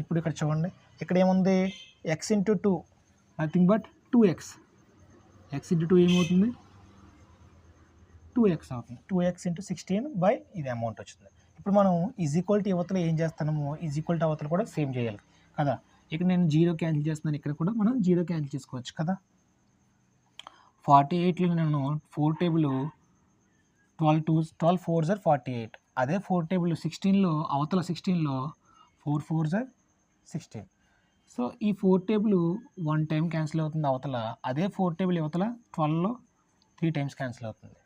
ఇప్పుడు ఇక్కడ చూడండి, ఇక్కడ ఏముంది, X into 2 nothing but 2x. X into 2 ఏమవుతుంది, 2x అవుతుంది. 2x ఇంటూ 16 బై ఇది అమౌంట్ వచ్చింది. ఇప్పుడు మనం ఈజ్ ఈక్వల్ టు అవతల ఏం చేస్తున్నామో ఈజ్ ఈక్వల్ టు అవతల కూడా సేమ్ చేయాలి కదా. ఇక్కడ నేను 0 క్యాన్సిల్ చేస్తున్నాను, ఇక్కడ కూడా మనం 0 క్యాన్సిల్ చేసుకోవచ్చు కదా. 48లో నేను 4 టేబుల్ 12 4 జర్ 48, అదే 4 టేబుల్ 16లో అవతల 16లో 4 4 సార్ 16. సో ఈ 4 టేబుల్ 1 టైం క్యాన్సిల్ అవుతుంది అవతల, అదే 4 టేబుల్ అవతల 12లో 3 టైమ్స్ క్యాన్సిల్ అవుతుంది.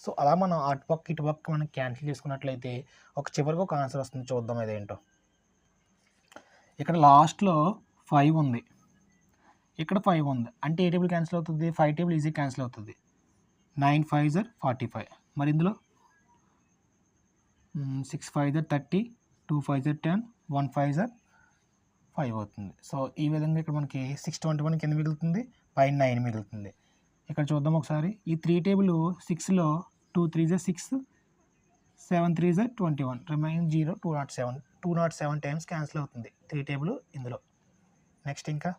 సో అలా మనం అటు పక్క ఇటు పక్క మనం క్యాన్సిల్ చేసుకున్నట్లయితే చివరికి ఒక ఆన్సర్ వస్తుంది. చూద్దాం అదేంటో. ఇక్కడ లాస్ట్లో 5 ఉంది, ఇక్కడ 5 ఉంది, అంటే ఏ టేబుల్ క్యాన్సిల్ అవుతుంది? 5 టేబుల్ ఈజీ క్యాన్సిల్ అవుతుంది. 9 5 45. మరి ఇందులో 6 5 30, 2 5 10, 1 5 5 అవుతుంది. సో ఈ విధంగా ఇక్కడ మనకి 621 కింద మిగులుతుంది, పైన 9 మిగులుతుంది. ఇక్కడ చూద్దాం ఒకసారి. ఈ 3 టేబుల్ 6లో 2 3 6, 7 3 21, రిమైనింగ్ 0 207 టైమ్స్ క్యాన్సిల్ అవుతుంది 3 టేబుల్ ఇందులో. నెక్స్ట్ ఇంకా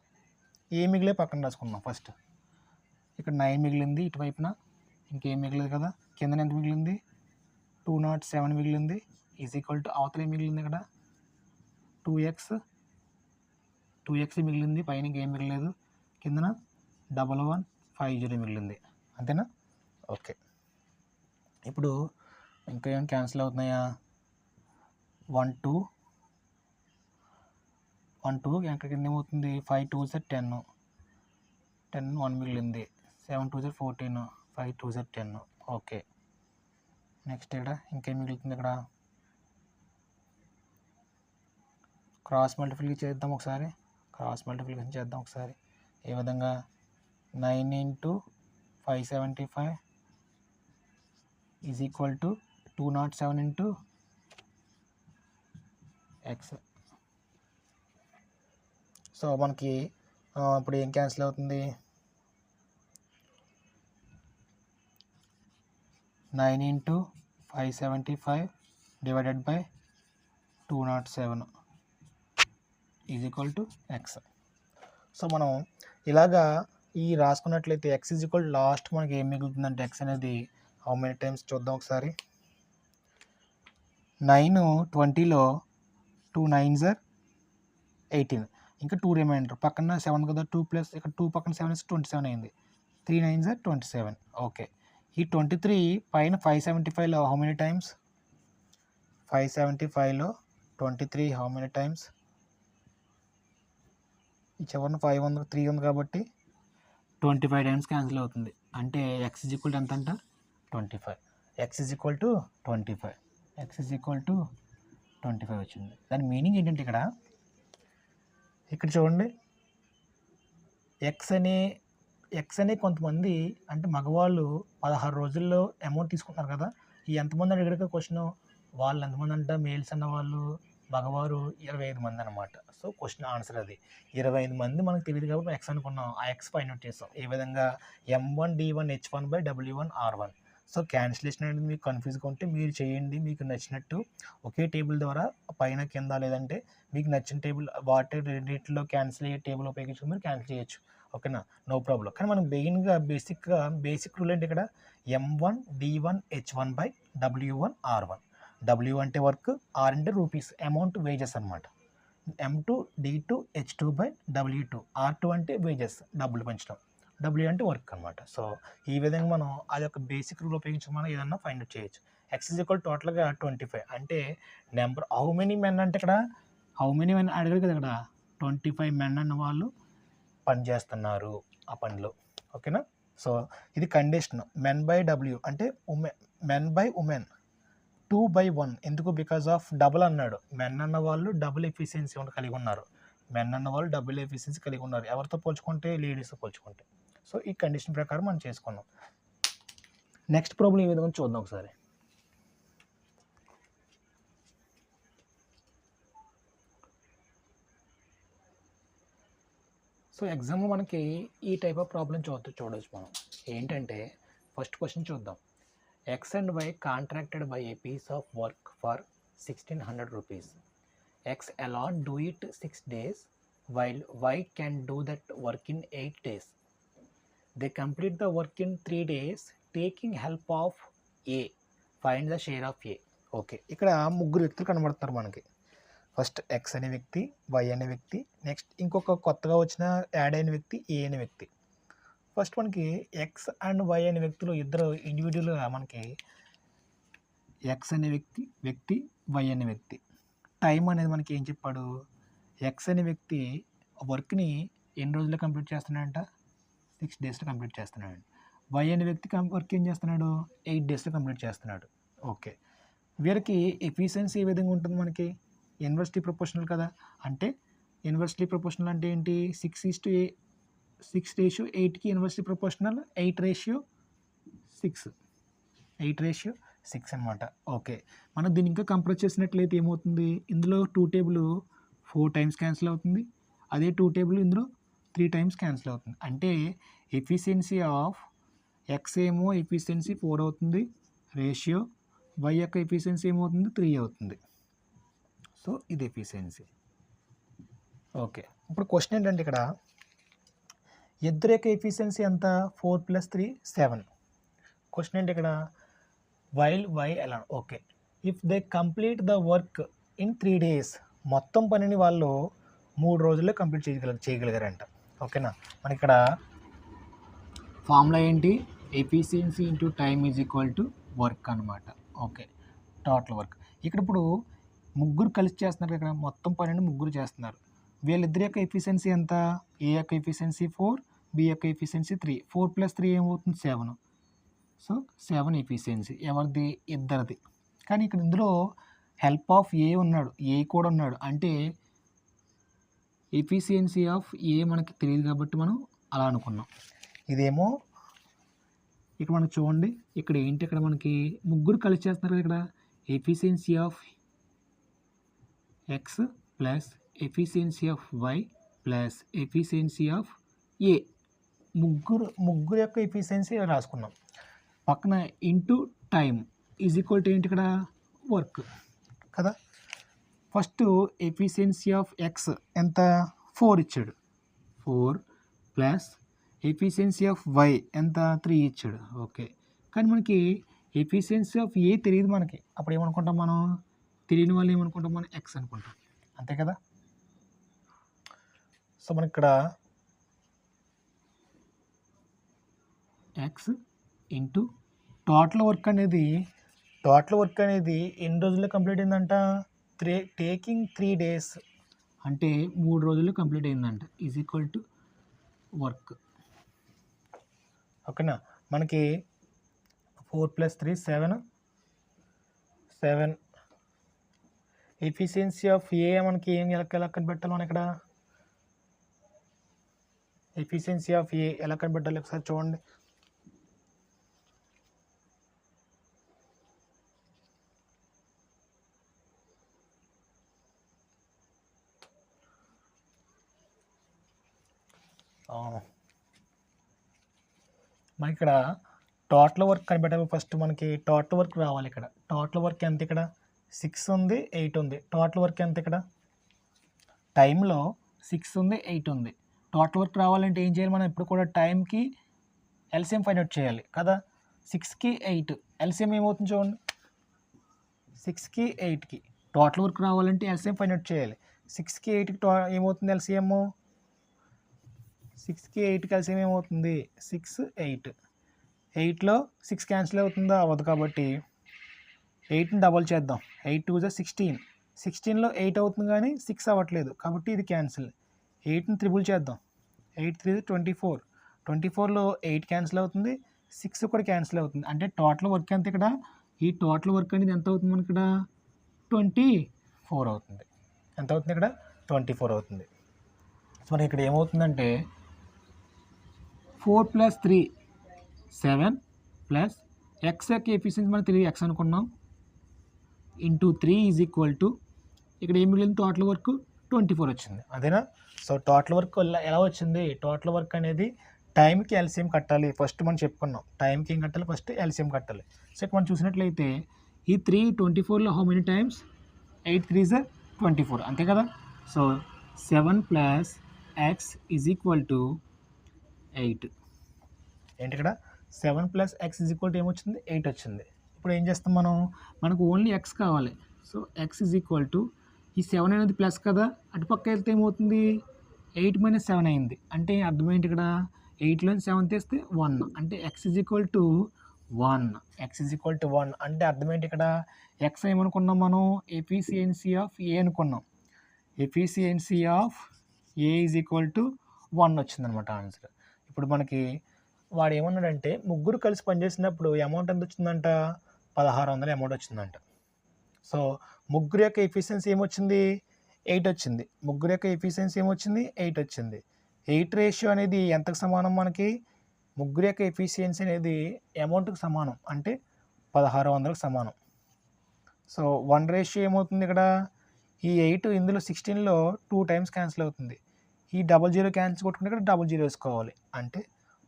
ఏ మిగిలే పక్కన రాసుకుందాం. ఫస్ట్ ఇక్కడ 9 మిగిలింది ఇటువైపున, ఇంకేం మిగిలేదు కదా. కింద ఎంత మిగిలింది? 207 మిగిలింది. ఈజ్ ఈక్వల్ టు అవతల ఏం మిగిలింది? ఇక్కడ 2x మిగిలింది, పైన ఇంకేం మిగిలేదు. కిందన 1150 మిగిలింది. అంతేనా? ఓకే. ఇప్పుడు ఇంకా ఏం క్యాన్సిల్ అవుతున్నాయా? 1 2 ఇంకా కింద ఏమవుతుంది? 5 2 10, 1 మిగిలింది. 7 2 14, 5 2 10. ఓకే. నెక్స్ట్ ఇక్కడ ఇంకేం మిగులుతుంది? ఇక్కడ క్రాస్ మల్టిప్లికేషన్ చేద్దాం ఒకసారి. ఏ విధంగా? 9 × 575 is equal to 207 × x. So మనకి ఇప్పుడు ఏం క్యాన్సిల్ అవుతుంది? 9 × 575 divided by 207 is equal to x. So మనం ఇలాగా ఈ రాసుకున్నట్లయితే x ఈజ్ ఈక్వల్ లాస్ట్ మనకి ఏం మిగులుతుందంటే x అనేది హౌ మెనీ టైమ్స్ చూద్దాం ఒకసారి. 9 20లో 2 9s 18, ఇంకా 2 రిమైండర్ పక్కన 7 కదా, 2 ప్లస్ ఇక్కడ 2 పక్కన 7 27 అయింది. 3 9s 27. ఓకే. ఈ 23 పైన 575లో హౌ మెనీ టైమ్స్? 575లో 23 హౌ మెనీ టైమ్స్? ఈ చివరిన 5 ఉంది, 3 ఉంది కాబట్టి 25 టైమ్స్ క్యాన్సిల్ అవుతుంది. అంటే x ఈజ్ ఈక్వల్ టు ఎంత అంట? 25. x ఈజ్ ఈక్వల్ టు 25 వచ్చింది. దాని మీనింగ్ ఏంటంటే ఇక్కడ చూడండి, ఎక్స్ అనే కొంతమంది అంటే మగవాళ్ళు 16 రోజుల్లో అమౌంట్ తీసుకుంటున్నారు కదా. ఈ ఎంతమంది అడిగారు క్వశ్చన్? వాళ్ళు ఎంతమంది అంటే మేల్స్ అన్న వాళ్ళు మగవారు 25 మంది అనమాట. సో క్వశ్చన్ ఆన్సర్ అది 25 మంది. మనకు తెలియదు కాబట్టి ఎక్స్ అనుకున్నాం. ఆ ఎక్స్ ఫైండ్ అవుట్ చేస్తాం. ఈ విధంగా M1 D1 H1 by W1 R1. So cancellation అనేది మీకు కన్ఫ్యూజ్గా ఉంటే మీరు చేయండి. మీకు నచ్చినట్టు ఒకే టేబుల్ ద్వారా పైన కింద లేదంటే మీకు నచ్చిన టేబుల్ వాటి రెండింటిలో క్యాన్సిల్ అయ్యే టేబుల్ ఉపయోగించుకుని మీరు క్యాన్సిల్ చేయొచ్చు. ఓకేనా? No problem. కానీ మనం బేసిక్ రూల్ ఏంటి ఇక్కడ? M1 D1 H1 by W1 R1. W అంటే వర్క్, R అంటే రూపీస్, అమౌంట్ వేజెస్ అనమాట. M2 D2 H2 by W2, R2 అంటే వేజెస్, డబ్బులు పెంచడం, W అంటే వర్క్ అనమాట. సో ఈ విధంగా మనం అది ఒక బేసిక్ రూల్ ఉపయోగించి మనం ఏదన్నా ఫైండ్ అవుట్ చేయొచ్చు. ఎక్స్ ఈజ్ ఈక్వల్ టోటల్గా 25 అంటే నెంబర్ హౌ మెనీ మెన్ అంటే ఇక్కడ హౌ మెనీ మెన్ అడిగారు కదా. ఇక్కడ 25 మెన్ అన్న వాళ్ళు పని చేస్తున్నారు ఆ పనిలో. ఓకేనా? సో ఇది కండిషన్. మెన్ బై W అంటే మెన్ బై ఉమెన్ 2/1. ఎందుకు? బికాజ్ ఆఫ్ డబుల్ అన్నాడు. మెన్ అన్న వాళ్ళు డబుల్ ఎఫిషియన్సీ కలిగి ఉన్నారు. ఎవరితో పోల్చుకుంటే? లేడీస్తో పోల్చుకుంటే. సో ఈ కండిషన్ ప్రకారం మనం చేసుకున్నాం. నెక్స్ట్ ప్రాబ్లం ఈ విధంగా చూద్దాం ఒకసారి. సో ఎగ్జామ్లో మనకి ఈ టైప్ ఆఫ్ ప్రాబ్లం చూడవచ్చు మనం. ఏంటంటే ఫస్ట్ క్వశ్చన్ చూద్దాం. X and Y contracted by a piece of work for 1600 rupees. X allowed do it 6 days while Y can do that work in 8 days. They complete the work in 3 days taking help of A. Find the share of A. Okay. ఇక్కడ ముగ్గురు వ్యక్తులు కనబడుతున్నారు మనకి. First X అనే వ్యక్తి, Y అనే వ్యక్తి, next ఇంకొక కొత్తగా వచ్చిన యాడ్ అయిన వ్యక్తి A అనే వ్యక్తి. ఫస్ట్ మనకి X అండ్ Y అనే వ్యక్తులు ఇద్దరు ఇండివిజువల్గా మనకి ఎక్స్ అనే వ్యక్తి వై అనే వ్యక్తి. టైం అనేది మనకి ఏం చెప్పాడు, ఎక్స్ అనే వ్యక్తి వర్క్ని ఎన్ని రోజుల్లో కంప్లీట్ చేస్తున్నాడంట, 6 డేస్లో కంప్లీట్ చేస్తున్నాడు. వై అనే వ్యక్తి వర్క్ ఏం చేస్తున్నాడు, 8 డేస్లో కంప్లీట్ చేస్తున్నాడు. ఓకే, వీరికి ఎఫిషియన్సీ ఏ విధంగా ఉంటుంది, మనకి ఇన్వర్స్లీ ప్రపోర్షనల్ కదా. అంటే ఇన్వర్స్లీ ప్రపోర్షనల్ అంటే ఏంటి, 6:8కి ఇన్వర్స్లీ ప్రపోర్షనల్ 8:6 అనమాట. ఓకే, మనం దీన్ని ఇంకా కంప్రెస్ చేసినట్లయితే ఏమవుతుంది, ఇందులో 2 టేబుల్ 4 టైమ్స్ క్యాన్సిల్ అవుతుంది, అదే 2 టేబుల్ ఇందులో 3 టైమ్స్ క్యాన్సిల్ అవుతుంది. అంటే ఎఫిషియన్సీ ఆఫ్ ఎక్స్ ఏమో ఎఫిషియన్సీ 4 అవుతుంది, రేషియో వై యొక్క ఎఫిషియన్సీ ఏమవుతుంది 3 అవుతుంది. సో ఇది ఎఫిషియన్సీ. ఓకే, ఇప్పుడు క్వశ్చన్ ఏంటంటే ఇక్కడ ఇద్దరు యొక్క ఎఫిషియన్సీ ఎంత, 4 + 3 7. క్వశ్చన్ ఏంటి ఇక్కడ, వైల్ వై ఎలా. Okay, if they complete the work in 3 days, మొత్తం పనిని వాళ్ళు 3 రోజుల్లో కంప్లీట్ చేయగలిగారంట. ఓకేనా, మనకి ఇక్కడ ఫార్ములా ఏంటి, efficiency into time is equal to work అనమాట. Okay, total work. ఇక్కడ ఇప్పుడు ముగ్గురు కలిసి చేస్తున్నారు, ఇక్కడ మొత్తం పనిని ముగ్గురు చేస్తున్నారు. వీళ్ళిద్దరి యొక్క ఎఫిషియన్సీ ఎంత, ఏ యొక్క ఎఫిషియన్సీ 4, బి యొక్క ఎఫిషియన్సీ 3. 4 + 3 ఏమవుతుంది 7. సో 7 ఎఫిషియన్సీ ఎవరిది, ఇద్దరిది. కానీ ఇక్కడ ఇందులో హెల్ప్ ఆఫ్ ఏ ఉన్నాడు, ఏ కూడా ఉన్నాడు. అంటే ఎఫిషియన్సీ ఆఫ్ ఏ మనకి తెలియదు కాబట్టి మనం అలా అనుకున్నాం. ఇదేమో ఇక్కడ మనకు చూడండి, ఇక్కడ ఏంటి, ఇక్కడ మనకి ముగ్గురు కలిసి చేస్తున్నారు. ఇక్కడ efficiency of X plus efficiency of Y plus efficiency of A, ముగ్గురు యొక్క ఎఫిషియన్సీ రాసుకున్నాం. పక్కన into time is equal to ఏంటి, ఇక్కడ వర్క్ కదా. ఫస్ట్ ఎఫిషియన్సీ ఆఫ్ ఎక్స్ ఎంత, 4 ఇచ్చాడు, 4 ప్లస్ ఎఫిషియన్సీ ఆఫ్ వై ఎంత, 3 ఇచ్చాడు. ఓకే, కానీ మనకి ఎఫిషియన్సీ ఆఫ్ ఏ తెలియదు మనకి. అప్పుడు ఏమనుకుంటాం మనం, తెలియని వాళ్ళు ఏమనుకుంటాం, మనం ఎక్స్ అనుకుంటాం, అంతే కదా. సో మనకి ఇక్కడ ఎక్స్ ఇంటూ టోటల్ వర్క్ అనేది ఎన్ని రోజుల్లో కంప్లీట్ అయిందంట, టేకింగ్ 3 days, అంటే 3 రోజుల్లో కంప్లీట్ అయిందంట, ఈజ్ ఈక్వల్ టు వర్క్. ఓకేనా, మనకి 4 + 3 7. ఎఫిషియన్సీ ఆఫ్ ఏ మనకి ఏం ఎలా కనిపెట్టాలి, మనం ఇక్కడ ఎఫిషియన్సీ ఆఫ్ ఏ ఎలా కనిపెట్టాలి ఒకసారి చూడండి. మనకి ఇక్కడ టోటల్ వర్క్ కనిపెట్టాలి. ఫస్ట్ మనకి టోటల్ వర్క్ రావాలి. ఇక్కడ టోటల్ వర్క్ ఎంత, ఇక్కడ 6 ఉంది, 8 ఉంది. టోటల్ వర్క్ ఎంత, ఇక్కడ టైంలో 6 ఉంది, 8 ఉంది. టోటల్ వర్క్ రావాలంటే ఏం చేయాలి, మనం ఇప్పుడు కూడా టైంకి ఎల్సిఎం ఫైండ్ అవుట్ చేయాలి కదా. 6కి 8 ఎల్సిఎం ఏమవుతుంది చూడండి, 6కి 8కి టోటల్ వర్క్ రావాలంటే ఎల్సిఎం ఫైండ్ అవుట్ చేయాలి. 6కి 8కి ఏమవుతుంది ఎల్సిఎం, 6కి 8కి ఎల్సిఎం ఏమవుతుంది 6, 8. 8లో 6 క్యాన్సిల్ అవుతుందా, అవ్వదు. కాబట్టి 8ని డబల్ చేద్దాం, 8 2 = 16. 16లో 8 అవుతుంది కానీ 6 అవ్వట్లేదు కాబట్టి ఇది క్యాన్సిల్. 8ని త్రిబుల్ చేద్దాం, 8 3 = 24. 24లో 8 క్యాన్సిల్ అవుతుంది, 6 కూడా క్యాన్సిల్ అవుతుంది. అంటే టోటల్ వర్క్ ఎంత, ఇక్కడ ఈ టోటల్ వర్క్ అనేది ఎంత అవుతుంది మనకి, ఇక్కడ 24 అవుతుంది. ఎంత అవుతుంది, ఇక్కడ 24 అవుతుంది. సో మనకి ఇక్కడ ఏమవుతుందంటే 4 + 3 7 ప్లస్ ఎక్స్ యొక్క ఎఫిషియన్సీ మనం 3 ఎక్స్ అనుకున్నాం, ఇంటూ 3 ఈజ్ ఈక్వల్ టు ఇక్కడ ఏం మిగిలింది, టోటల్ వర్క్ 24 వచ్చింది, అదేనా. సో టోటల్ వర్క్ ఎలా వచ్చింది, టోటల్ వర్క్ అనేది టైంకి ఎల్సిఎం కట్టాలి. ఫస్ట్ మనం చెప్పుకున్నాం టైంకి ఏం కట్టాలి, ఫస్ట్ ఎల్సిఎం కట్టాలి. సో ఇక్కడ మనం చూసినట్లయితే ఈ 3 24లో హౌ మెనీ టైమ్స్, 8 3 = 24, అంతే కదా. So 7 + x is equal to 8. ఏంటి ఇక్కడ 7 + x ఈజ్ ఈక్వల్ టు ఏమొచ్చింది, 8 వచ్చింది. ఇప్పుడు ఏం చేస్తాం మనం, మనకు ఓన్లీ ఎక్స్ కావాలి. So x is equal to ఈ 7 అనేది ప్లస్ కదా, అటుపక్క వెళ్తే ఏమవుతుంది 8 - 7 అయింది. అంటే అర్థం ఏంటి, ఇక్కడ 8లోని 7 తీస్తే 1, అంటే x is equal to 1, x is equal to 1 అంటే అర్థం ఏంటి ఇక్కడ? ఎక్స్ ఏమనుకున్నాం మనం? ఎఫిషియన్సీ ఆఫ్ ఏ అనుకున్నాం. Efficiency of A is equal to 1 వచ్చిందనమాట ఆన్సర్. ఇప్పుడు మనకి వాడు ఏమన్నాడంటే ముగ్గురు కలిసి పనిచేసినప్పుడు అమౌంట్ ఎంత వచ్చిందంట? 1600 అమౌంట్ వచ్చిందంట. సో ముగ్గురు యొక్క ఎఫిషియన్సీ ఏమొచ్చింది? 8 వచ్చింది. ముగ్గురు యొక్క ఎఫిషియన్సీ ఏమొచ్చింది? 8 వచ్చింది. 8 రేషియో అనేది ఎంతకు సమానం మనకి? ముగ్గురు యొక్క ఎఫిషియన్సీ అనేది అమౌంట్కి సమానం, అంటే 1600కు సమానం. సో 1 రేషియో ఏమవుతుంది ఇక్కడ? ఈ 8 ఇందులో 16లో 2 టైమ్స్ క్యాన్సిల్ అవుతుంది. ఈ 00 క్యాన్సిల్ కొట్టుకుంటే ఇక్కడ 00 వేసుకోవాలి. అంటే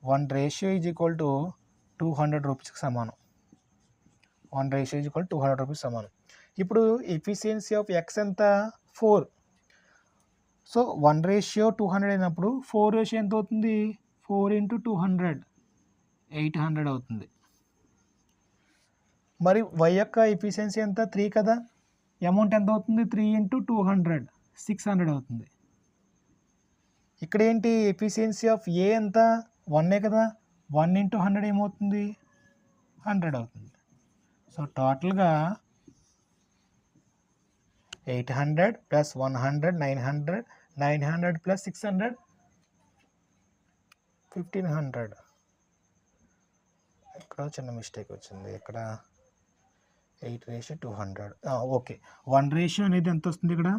1 రేషియో ఈజ్ ఈక్వల్ టు 200 రూపీస్కి సమానం. 1 రేషియో ఈజ్ ఈక్వల్ 200 రూపీస్ సమానం. ఇప్పుడు ఎఫిషియన్సీ ఆఫ్ ఎక్స్ ఎంత? 4. సో 1 రేషియో 200 అయినప్పుడు 4 రేషియో ఎంత అవుతుంది? 4 × 200 800 అవుతుంది. మరి వై యొక్క ఎఫిషియన్సీ ఎంత? 3 కదా. అమౌంట్ ఎంత అవుతుంది? 3 × 200 600 అవుతుంది. ఇక్కడ ఏంటి? ఎఫిషియన్సీ ఆఫ్ ఏ ఎంత? 1 కదా. 1 × 100 ఏమవుతుంది? 100 అవుతుంది. సో టోటల్గా 800 + 100 900 900 + 600 1500. ఇక్కడ చిన్న మిస్టేక్ వచ్చింది. ఇక్కడ 8:200. ఓకే, 1 రేషియో అనేది ఎంత వస్తుంది ఇక్కడ?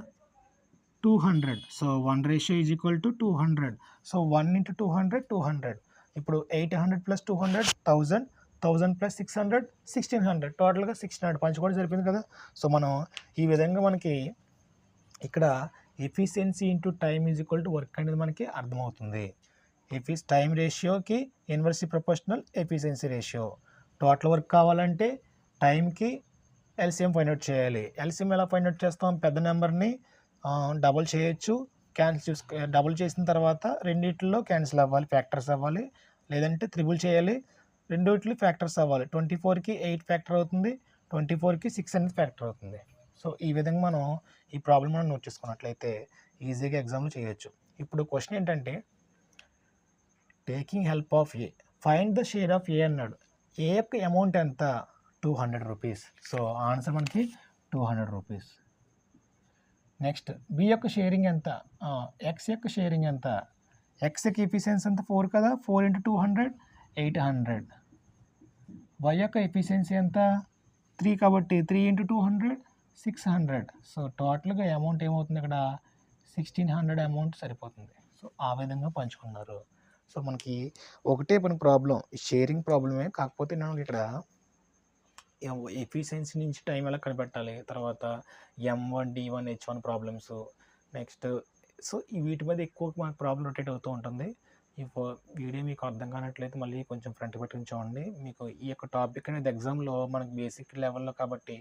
200. So 1 ratio is equal to 200. So 1 × 200 200. ఇప్పుడు 800 + 200 1000 1000 + 600 1600. టోటల్గా 1600 పంచుకోవడం సరిపోయింది కదా. సో మనం ఈ విధంగా మనకి ఇక్కడ efficiency into time is equal to work అనేది మనకి అర్థమవుతుంది. టైం రేషియోకి inversely proportional efficiency ratio. Total work కావాలంటే టైంకి ఎల్సిఎం ఫైండ్ అవుట్ చేయాలి. ఎల్సిఎం ఎలా ఫైండ్ అవుట్ చేస్తాం? పెద్ద నెంబర్ని డబుల్ చేయొచ్చు. డబుల్ చేసిన తర్వాత రెండిట్లో క్యాన్సిల్ అవ్వాలి, ఫ్యాక్టర్స్ అవ్వాలి. లేదంటే త్రిబుల్ చేయాలి, రెండిట్లో ఫ్యాక్టర్స్ అవ్వాలి. 24కి 8 ఫ్యాక్టర్ అవుతుంది, 24కి 6 అనేది ఫ్యాక్టర్ అవుతుంది. సో ఈ విధంగా మనం ఈ ప్రాబ్లం మనం నోట్ చేసుకున్నట్లయితే ఈజీగా ఎగ్జామ్లో చేయొచ్చు. ఇప్పుడు క్వశ్చన్ ఏంటంటే taking help of A, find the share of A అన్నాడు. ఏ యొక్క అమౌంట్ ఎంత? 200 రూపీస్. సో ఆన్సర్ మనకి 200 రూపీస్. నెక్స్ట్ బి యొక్క షేరింగ్ ఎంత? ఎక్స్ యొక్క షేరింగ్ ఎంత? ఎక్స్ యొక్క ఎఫిషియన్సీ ఎంత? 4 కదా. 4 × 200 800. వై యొక్క ఎఫిషియన్సీ ఎంత? 3 కాబట్టి 3 × 200 600. సో టోటల్గా అమౌంట్ ఏమవుతుంది ఇక్కడ? 1600 అమౌంట్ సరిపోతుంది. సో ఆ విధంగా పంచుకున్నారు. సో మనకి ఒకటే పని ప్రాబ్లం, షేరింగ్ ప్రాబ్లమే. కాకపోతే నేను ఇక్కడ ఎఫిషియన్సీ నుంచి టైం ఎలా కనిపెట్టాలి, తర్వాత M1 D1 H1 problems, next so వీటి మీద ఎక్కువ మనకు ప్రాబ్లం రొటేట్ అవుతూ ఉంటుంది. ఈ వీడియో మీకు అర్థం కానట్లయితే మళ్ళీ కొంచెం ఫ్రంట్ పెట్టుకుని చూడండి. మీకు ఈ యొక్క టాపిక్ అనేది ఎగ్జామ్లో మనకు బేసిక్ లెవెల్లో కాబట్టి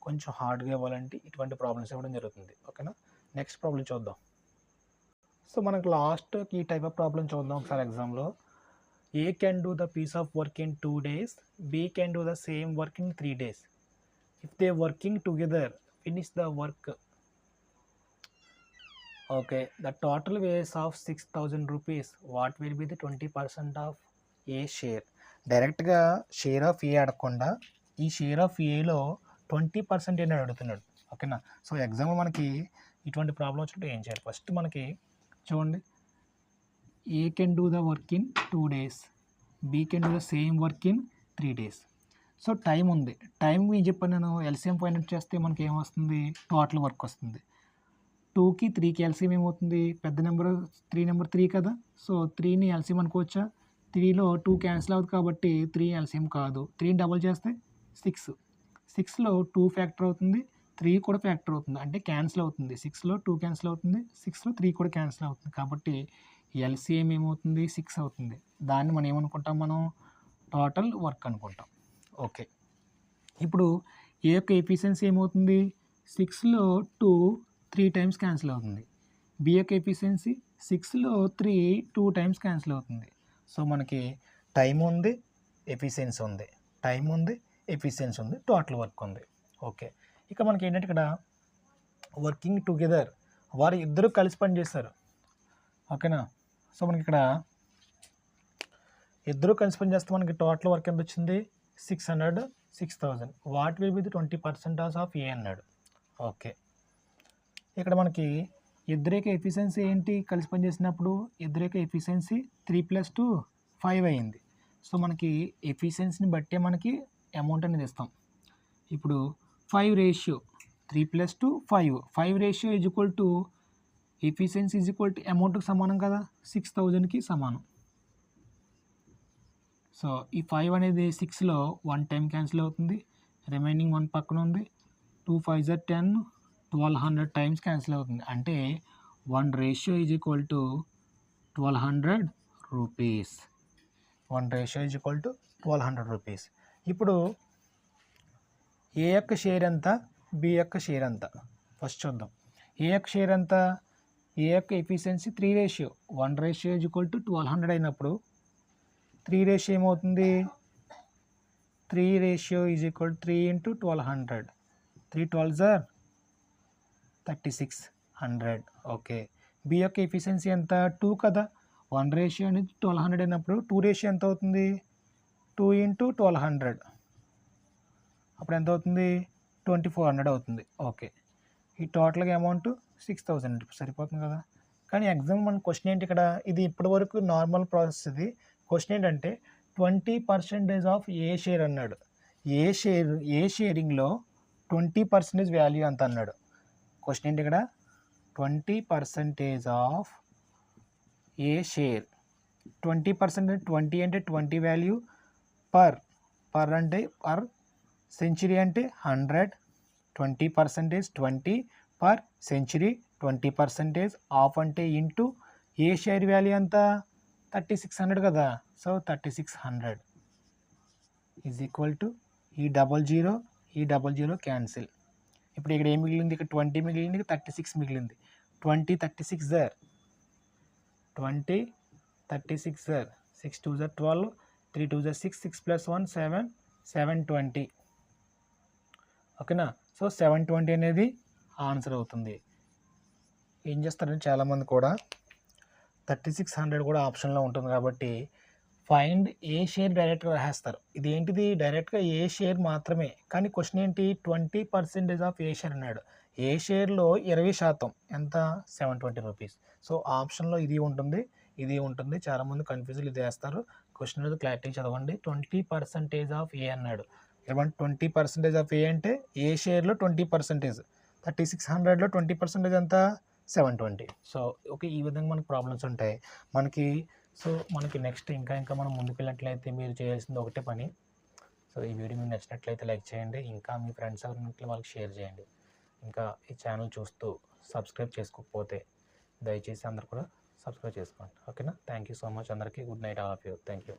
కొంచెం హార్డ్గా ఇవ్వాలంటే ఇటువంటి ప్రాబ్లమ్స్ ఇవ్వడం జరుగుతుంది. ఓకేనా. నెక్స్ట్ ప్రాబ్లం చూద్దాం. సో మనకు లాస్ట్ ఈ టైప్ ఆఫ్ ప్రాబ్లం చూద్దాం ఒకసారి ఎగ్జామ్లో. A can do the piece of work in 2 days, B can do the same work in 3 days. If they working together finish the work. Okay, the total wages of 6000 rupees. What will be the 20% of A share? డైరెక్ట్గా share of A అడగకుండా ఈ share of ఏలో 20% అని అడుగుతున్నాడు. ఓకేనా. So exam మనకి ఇటువంటి problem వచ్చినట్టు ఏం చేయాలి? ఫస్ట్ మనకి చూడండి, A can do the work in 2 days, B can do the same work in 3 days. So time ఉంది. టైం ఏం చెప్పాను నేను? ఎల్సిఎం ఫైండ్ అవుట్ చేస్తే మనకి ఏమొస్తుంది? టోటల్ వర్క్ వస్తుంది. 2కి 3కి ఎల్సిఎం ఏమవుతుంది? పెద్ద నెంబర్ 3 కదా. సో 3ని ఎల్సిఎం అనుకోవచ్చా? 3లో 2 క్యాన్సిల్ అవుతుంది కాబట్టి 3 ఎల్సిఎం కాదు. 3ని డబుల్ చేస్తే 6. 6లో 2 ఫ్యాక్టర్ అవుతుంది, 3 కూడా ఫ్యాక్టర్ అవుతుంది, అంటే క్యాన్సిల్ అవుతుంది. 6లో 2 క్యాన్సిల్ అవుతుంది, 6లో 3 కూడా క్యాన్సిల్ అవుతుంది. కాబట్టి ఎల్సిఎం ఏమవుతుంది? 6 అవుతుంది. దాన్ని మనం ఏమనుకుంటాం? మనం టోటల్ వర్క్ అనుకుంటాం. ఓకే, ఇప్పుడు ఏ యొక్క ఎఫిషియన్సీ ఏమవుతుంది? 6లో 2 3 టైమ్స్ క్యాన్సిల్ అవుతుంది. బి యొక్క ఎఫిషియన్సీ 6లో 3 2 టైమ్స్ క్యాన్సిల్ అవుతుంది. సో మనకి టైం ఉంది, ఎఫిషియన్సీ ఉంది, టైం ఉంది, ఎఫిషియన్సీ ఉంది, టోటల్ వర్క్ ఉంది. ఓకే, ఇక మనకి ఏంటంటే ఇక్కడ వర్కింగ్ టుగెదర్, వారు ఇద్దరు కలిసి పనిచేస్తారు. ఓకేనా. సో మనకి ఇక్కడ ఇద్దరు కలిసి పని చేస్తే మనకి టోటల్ వర్క్ ఎంత వచ్చింది? 600 6000. What will be the 20% of A అన్నాడు. ఓకే, ఇక్కడ మనకి ఇద్దరేక ఎఫిషియన్సీ ఏంటి కలిసి పనిచేసినప్పుడు ఇద్దరేక ఎఫిషియన్సీ 3 + 2 5 అయింది. సో మనకి ఎఫిషియన్సీని బట్టే మనకి అమౌంట్ అనేది ఇస్తాం. ఇప్పుడు 5 ratio 3 + 2 5 ratio is equal to efficiency is equal to అమౌంట్కి సమానం కదా, 6000కి సమానం. సో ఈ 5 అనేది 6లో 1 టైం క్యాన్సిల్ అవుతుంది, రిమైనింగ్ 1 పక్కన ఉంది. 2 5 are 10, 1200 టైమ్స్ క్యాన్సిల్ అవుతుంది. అంటే 1 ratio is equal to 1200 rupees. 1 ratio is equal to 1200 rupees. ఇప్పుడు ఏ యొక్క షేర్ ఎంత, బి యొక్క షేర్ ఎంత ఫస్ట్ చూద్దాం. ఏ యొక్క షేర్ ఎంత, ఏ యొక్క efficiency 3 ratio. 1 ratio is equal to 1200 అయినప్పుడు 3 రేషియో ఏమవుతుంది, 3 ratio is equal 3 × 1200. 3 12s are 3600. Okay, B యొక్క ఎఫిషియన్సీ ఎంత, 2 కదా. 1 రేషియో అనేది 1200 అయినప్పుడు 2 రేషియో ఎంత అవుతుంది, 2 × 1200. అప్పుడు ఎంత అవుతుంది, 2400 అవుతుంది. ఓకే, ఈ టోటల్గా అమౌంట్ 6000 సరిపోతుంది కదా. కానీ ఎగ్జామ్ మన క్వశ్చన్ ఏంటి ఇక్కడ, ఇది ఇప్పటివరకు నార్మల్ ప్రాసెస్. ఇది క్వశ్చన్ ఏంటంటే 20% ఆఫ్ ఏ షేర్ అన్నాడు. ఏ షేరింగ్లో 20% వాల్యూ అంత అన్నాడు. క్వశ్చన్ ఏంటి ఇక్కడ, 20% ఆఫ్ ఏ షేర్. 20% 20 అంటే 20 వాల్యూ, పర్ అంటే పర్, సెంచరీ అంటే 100. 20% 20 పర్ సెంచరీ, 20% ఆఫ్ అంటే ఇంటూ ఏ షేర్ వాల్యూ ఎంత 3600 కదా. సో 3600 ఈజ్ ఈక్వల్ టు ఈ 00 క్యాన్సిల్. ఇప్పుడు ఇక్కడ ఏం మిగిలింది, ఇక్కడ 20 మిగిలింది, 36 మిగిలింది. 20 36 జర్ 20 36 జర్ 6 2 జర్ 12, 3 2 జర్ 6, 6 + 1 7, 720. ఓకేనా. సో 720 అనేది ఆన్సర్ అవుతుంది. ఏం చేస్తారంటే చాలామంది కూడా 3600 కూడా ఆప్షన్లో ఉంటుంది కాబట్టి ఫైండ్ ఏ షేర్ డైరెక్ట్గా రాసేస్తారు. ఇది ఏంటిది, డైరెక్ట్గా ఏ షేర్ మాత్రమే. కానీ క్వశ్చన్ ఏంటి, 20% ఆఫ్ ఏ షేర్ అన్నాడు. ఏ షేర్లో 20% ఎంత, 720 రూపీస్. సో ఆప్షన్లో ఇది ఉంటుంది, ఇది ఉంటుంది. చాలామంది కన్ఫ్యూజన్ ఇది వేస్తారు. క్వశ్చన్ అనేది క్లారిటీ చదవండి. 20% ఆఫ్ ఏ అన్నాడు. ఏమంటే 20% ఆఫ్ ఏ అంటే ఏ షేర్లో 20%. 3600లో 20% ఎంత, 720. సో ఓకే, ఈ విధంగా మనకు ప్రాబ్లమ్స్ ఉంటాయి మనకి. సో మనకి నెక్స్ట్ ఇంకా మనం ముందుకు వెళ్ళినట్లయితే మీరు చేయాల్సింది ఒకటే పని. సో ఈ వీడియో మీకు నచ్చినట్లయితే లైక్ చేయండి, ఇంకా మీ ఫ్రెండ్స్ ఎవరినట్లయితే వాళ్ళకి షేర్ చేయండి. ఇంకా ఈ ఛానల్ చూస్తూ సబ్స్క్రైబ్ చేసుకోకపోతే దయచేసి అందరు కూడా సబ్స్క్రైబ్ చేసుకోండి. ఓకేనా. థ్యాంక్ యూ సో మచ్ అందరికీ. Good night all of you. Thank you.